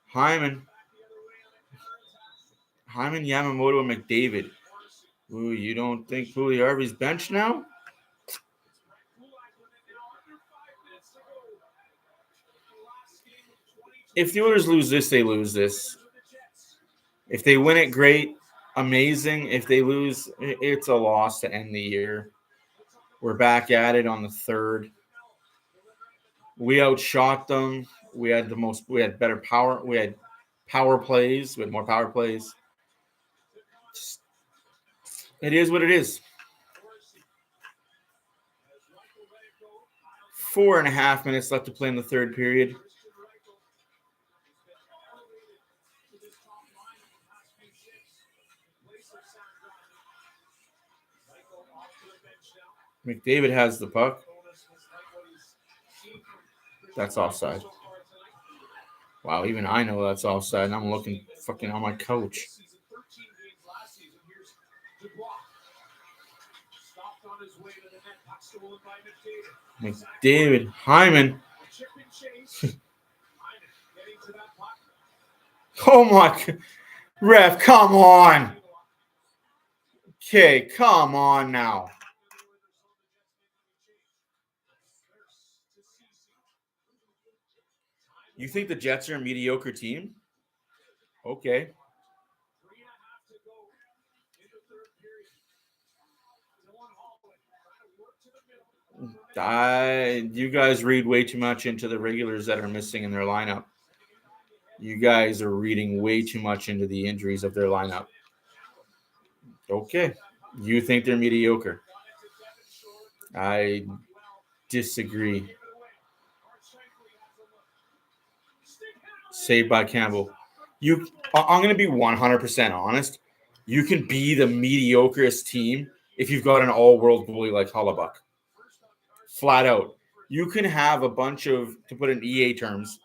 [SPEAKER 1] Hyman. Hyman, Yamamoto, and McDavid. Ooh, you don't think Puljujärvi's bench now? If the Oilers lose this, they lose this. If they win it, great, amazing. If they lose, it's a loss to end the year. We're back at it on the 3rd. We outshot them. We had better power. We had power plays. We had more power plays. It is what it is. 4.5 minutes left to play in the 3rd period. McDavid has the puck. That's offside. Wow, even I know that's offside, and I'm looking fucking on my couch. McDavid, Hyman. Oh my, ref, come on. Okay, come on now. You think the Jets are a mediocre team? Okay. You guys read way too much into the regulars that are missing in their lineup. You guys are reading way too much into the injuries of their lineup. Okay. You think they're mediocre. I disagree. Saved by Campbell. I'm going to be 100% honest. You can be the mediocrest team if you've got an all-world goalie like Hellebuyck. Flat out. You can have a bunch of, to put in EA terms,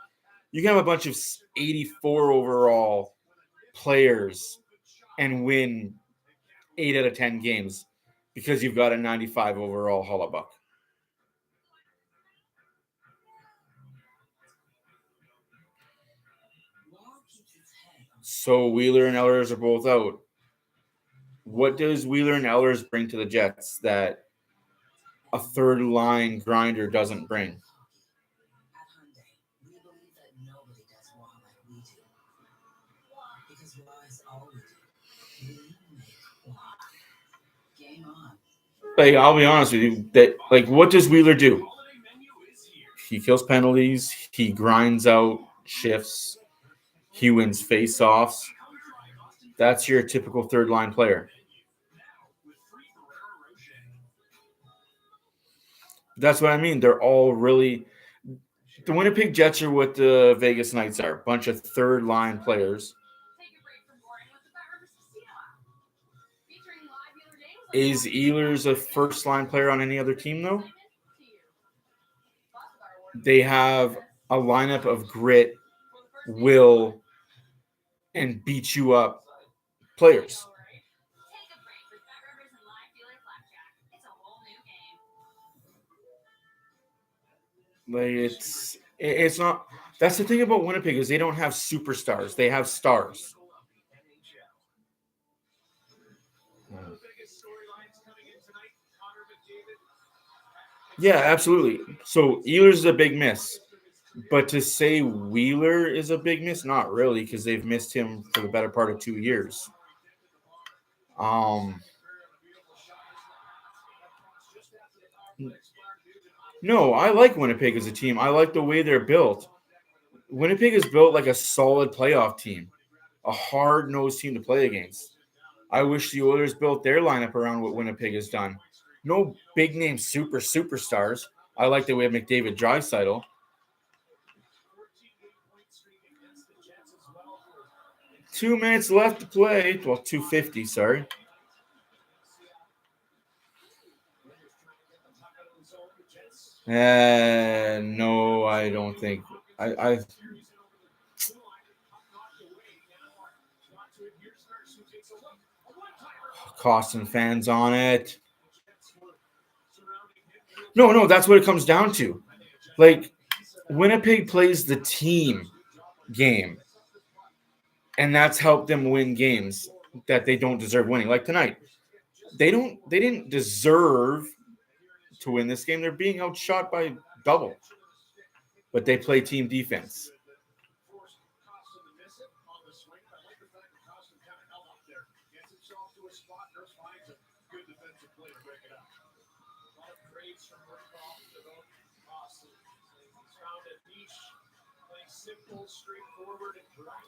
[SPEAKER 1] you can have a bunch of 84 overall players and win 8 out of 10 games because you've got a 95 overall Hellebuyck. So Wheeler and Ehlers are both out. What does Wheeler and Ehlers bring to the Jets that a third line grinder doesn't bring? Like, I'll be honest with you, what does Wheeler do? He kills penalties, he grinds out shifts, he wins face-offs. That's your typical third line player. That's what I mean. They're all really – the Winnipeg Jets are what the Vegas Knights are, a bunch of third line players. Is Ehlers a first line player on any other team, though? They have a lineup of grit, will, and beat you up players. Like it's not. That's the thing about Winnipeg is they don't have superstars. They have stars. Yeah, absolutely. So Ehlers is a big miss. But to say Wheeler is a big miss, not really, because they've missed him for the better part of 2 years. No, I like Winnipeg as a team. I like the way they're built. Winnipeg is built like a solid playoff team, a hard-nosed team to play against. I wish the Oilers built their lineup around what Winnipeg has done. No big-name superstars. I like the way McDavid, Draisaitl. Two minutes left to play. Well, 2:50, sorry. No, I don't think. I costing fans on it. No, that's what it comes down to. Like, Winnipeg plays the team game, and that's helped them win games. that they don't deserve winning. Like tonight, they didn't deserve to win this game. They're being outshot by double, but they play team defense.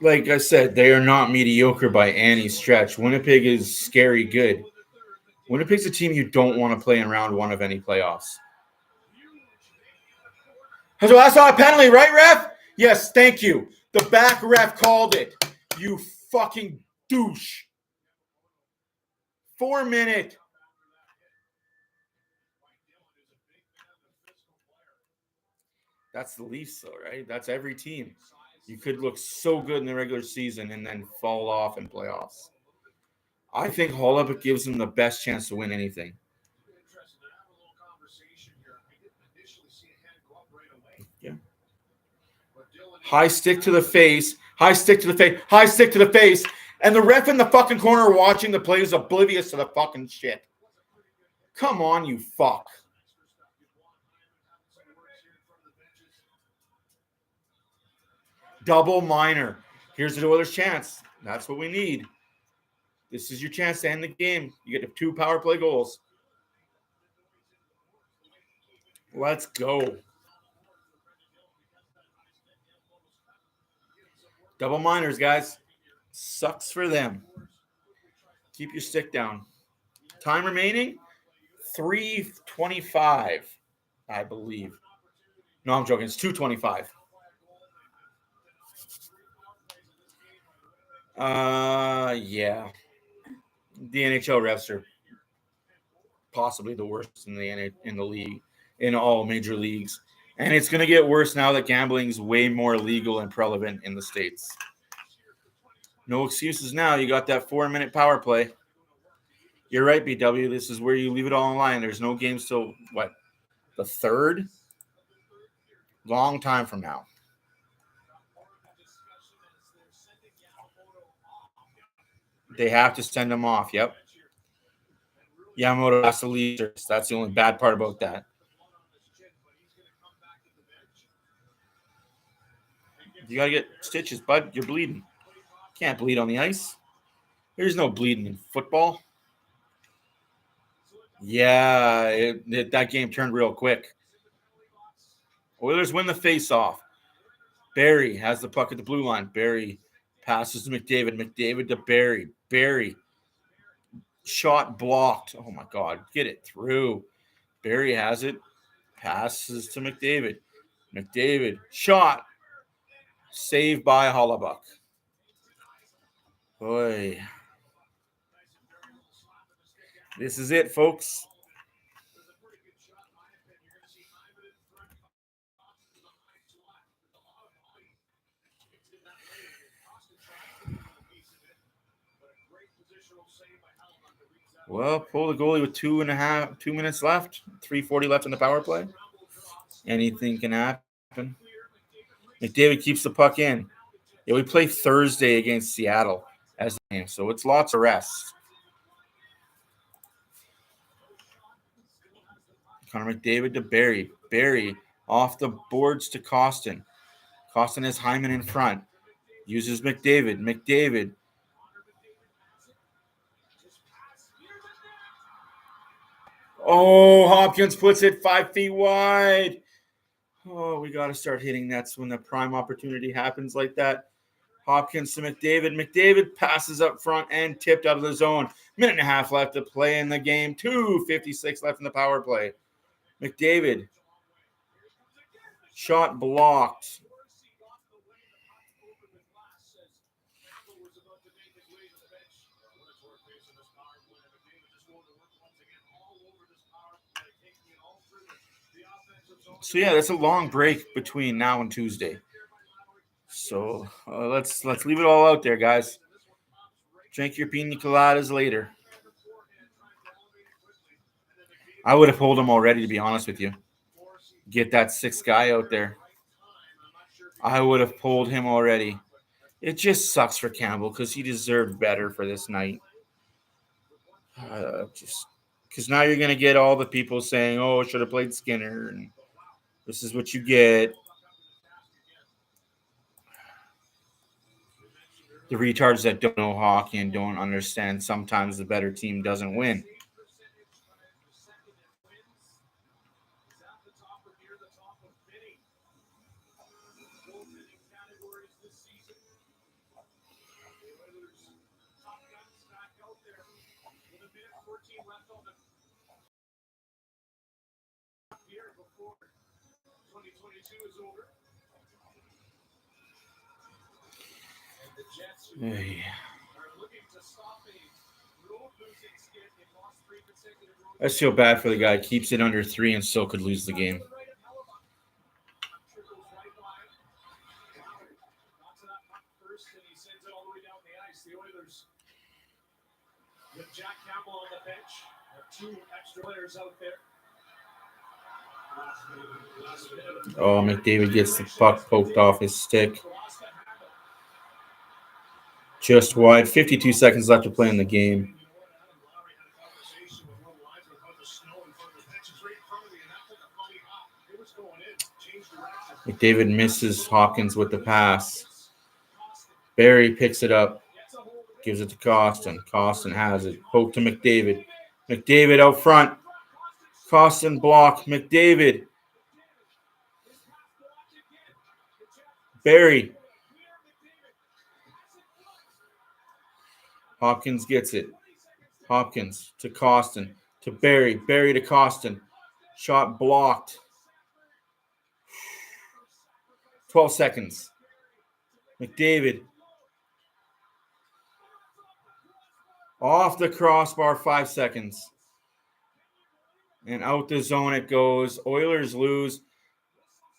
[SPEAKER 1] Like I said, they are not mediocre by any stretch. Winnipeg is scary good. Winnipeg's a team you don't want to play in round one of any playoffs. So I saw a penalty, right, ref? Yes, thank you. The back ref called it. You fucking douche. 4 minute. That's the Leafs, though, right? That's every team. You could look so good in the regular season and then fall off in playoffs. I think Hollaback gives them the best chance to win anything. Yeah. High stick to the face. High stick to the face. High stick to the face. And the ref in the fucking corner watching the play is oblivious to the fucking shit. Come on, you fuck. Double minor. Here's the Oilers' chance. That's what we need. This is your chance to end the game. You get 2 power play goals. Let's go. Double minors, guys. Sucks for them. Keep your stick down. Time remaining, 3:25, I believe. No, I'm joking. It's 2:25. Yeah. The NHL refs are possibly the worst in the league, in all major leagues. And it's going to get worse now that gambling is way more legal and prevalent in the States. No excuses now. You got that 4-minute power play. You're right, BW. This is where you leave it all in line. There's no games till, what, the 3rd? Long time from now. They have to send them off. Yep. Yamamoto has to leave. That's the only bad part about that. You got to get stitches, bud. You're bleeding. Can't bleed on the ice. There's no bleeding in football. Yeah, that game turned real quick. Oilers win the face-off. Barrie has the puck at the blue line. Barrie passes to McDavid. McDavid to Barrie. Barrie. Shot blocked. Oh, my God. Get it through. Barrie has it. Passes to McDavid. McDavid. Shot. Saved by Hollaback. Boy. This is it, folks. Well, pull the goalie with 2 minutes left. 3:40 left in the power play. Anything can happen. McDavid keeps the puck in. Yeah, we play Thursday against Seattle as the game, so it's lots of rest. Connor McDavid to Barrie. Barrie off the boards to Costin. Costin has Hyman in front. Uses McDavid. McDavid. Oh, Hopkins puts it 5 feet wide. Oh, we got to start hitting nets when the prime opportunity happens like that. Hopkins to McDavid. McDavid passes up front and tipped out of the zone. 1.5 left to play in the game. 2:56 left in the power play. McDavid. Shot blocked. So yeah, that's a long break between now and Tuesday. So let's leave it all out there, guys. Drink your pina coladas later. I would have pulled him already, to be honest with you. Get that 6th guy out there. I would have pulled him already. It just sucks for Campbell because he deserved better for this night. Just because now you're going to get all the people saying, oh, should have played Skinner, and this is what you get. The retards that don't know hockey and don't understand sometimes the better team doesn't win. I feel bad for the guy. Keeps it under 3 and still could lose the game.
[SPEAKER 4] With Jack Campbell on the bench, two extra players out there.
[SPEAKER 1] Oh, McDavid gets the puck poked off his stick. Just wide. 52 seconds left to play in the game. McDavid misses Hopkins with the pass. Barrie picks it up. Gives it to Costin. Costin has it. Poke to McDavid. McDavid out front. Costin block. McDavid. Barrie. Hopkins gets it. Hopkins to Costin. To Barrie. Barrie to Costin. Shot blocked. 12 seconds. McDavid. Off the crossbar, 5 seconds. And out the zone it goes. Oilers lose,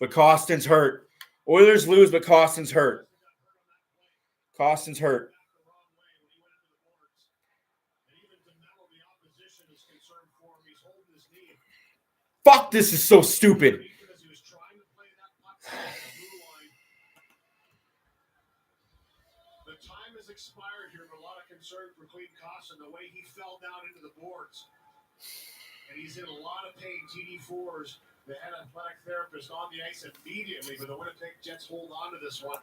[SPEAKER 1] but Costin's hurt. Oilers lose, but Costin's hurt. Costin's hurt. Fuck, this is so stupid.
[SPEAKER 4] Expired here, but a lot of concern for Clayton Costin, the way he fell down into the boards. And he's in a lot of pain. TD4's the head athletic therapist on the ice immediately, but the Winnipeg Jets hold on to this one.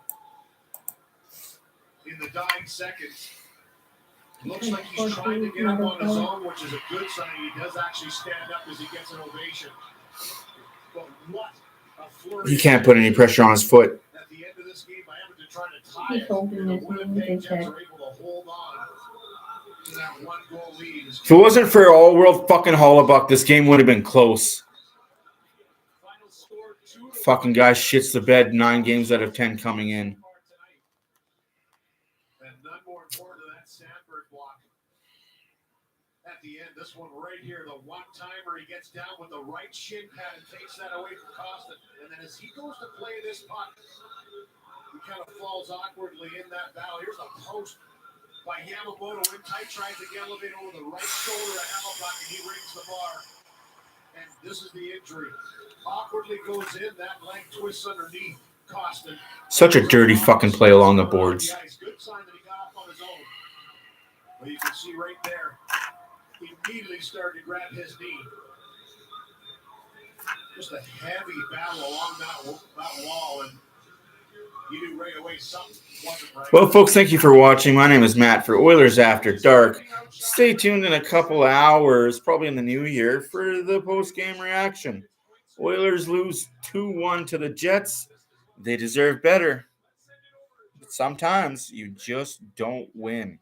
[SPEAKER 4] In the dying seconds. Looks like he's trying to get up on his own, which is a good sign. He does actually stand up as he gets an ovation. But what a flurry.
[SPEAKER 1] He can't put any pressure on his foot.
[SPEAKER 4] At the end of this game, by Edmonton trying to tie it, the Winnipeg Jets are able to hold on to that 1-goal lead.
[SPEAKER 1] If it wasn't for all-world fucking Hollabuck, this game would have been close. Fucking guy shits the bed 9 games out of 10 coming in.
[SPEAKER 4] And none more important than that Sandberg block. At the end, this one right here, the one-timer, he gets down with the right shin pad and takes that away from Costin. And then as he goes to play this puck, he kind of falls awkwardly in that battle. Here's a post by Yamamoto in tight, tries to elevate over the right shoulder of Hamilton, and he rings the bar. And this is the injury. Awkwardly goes in, that leg twists underneath Costin.
[SPEAKER 1] Such a dirty fucking play along the boards.
[SPEAKER 4] Good sign that he got up on his own. But you can see right there, he immediately started to grab his knee. Just a heavy battle along that wall, and you knew right away something wasn't right.
[SPEAKER 1] Well, folks, thank you for watching. My name is Matt for Oilers After Dark. Stay tuned in a couple of hours, probably in the new year, for the post-game reaction. Oilers lose 2-1 to the Jets. They deserve better. But sometimes you just don't win.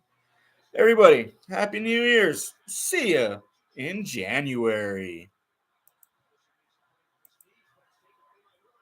[SPEAKER 1] Everybody, Happy New Year's. See ya in January.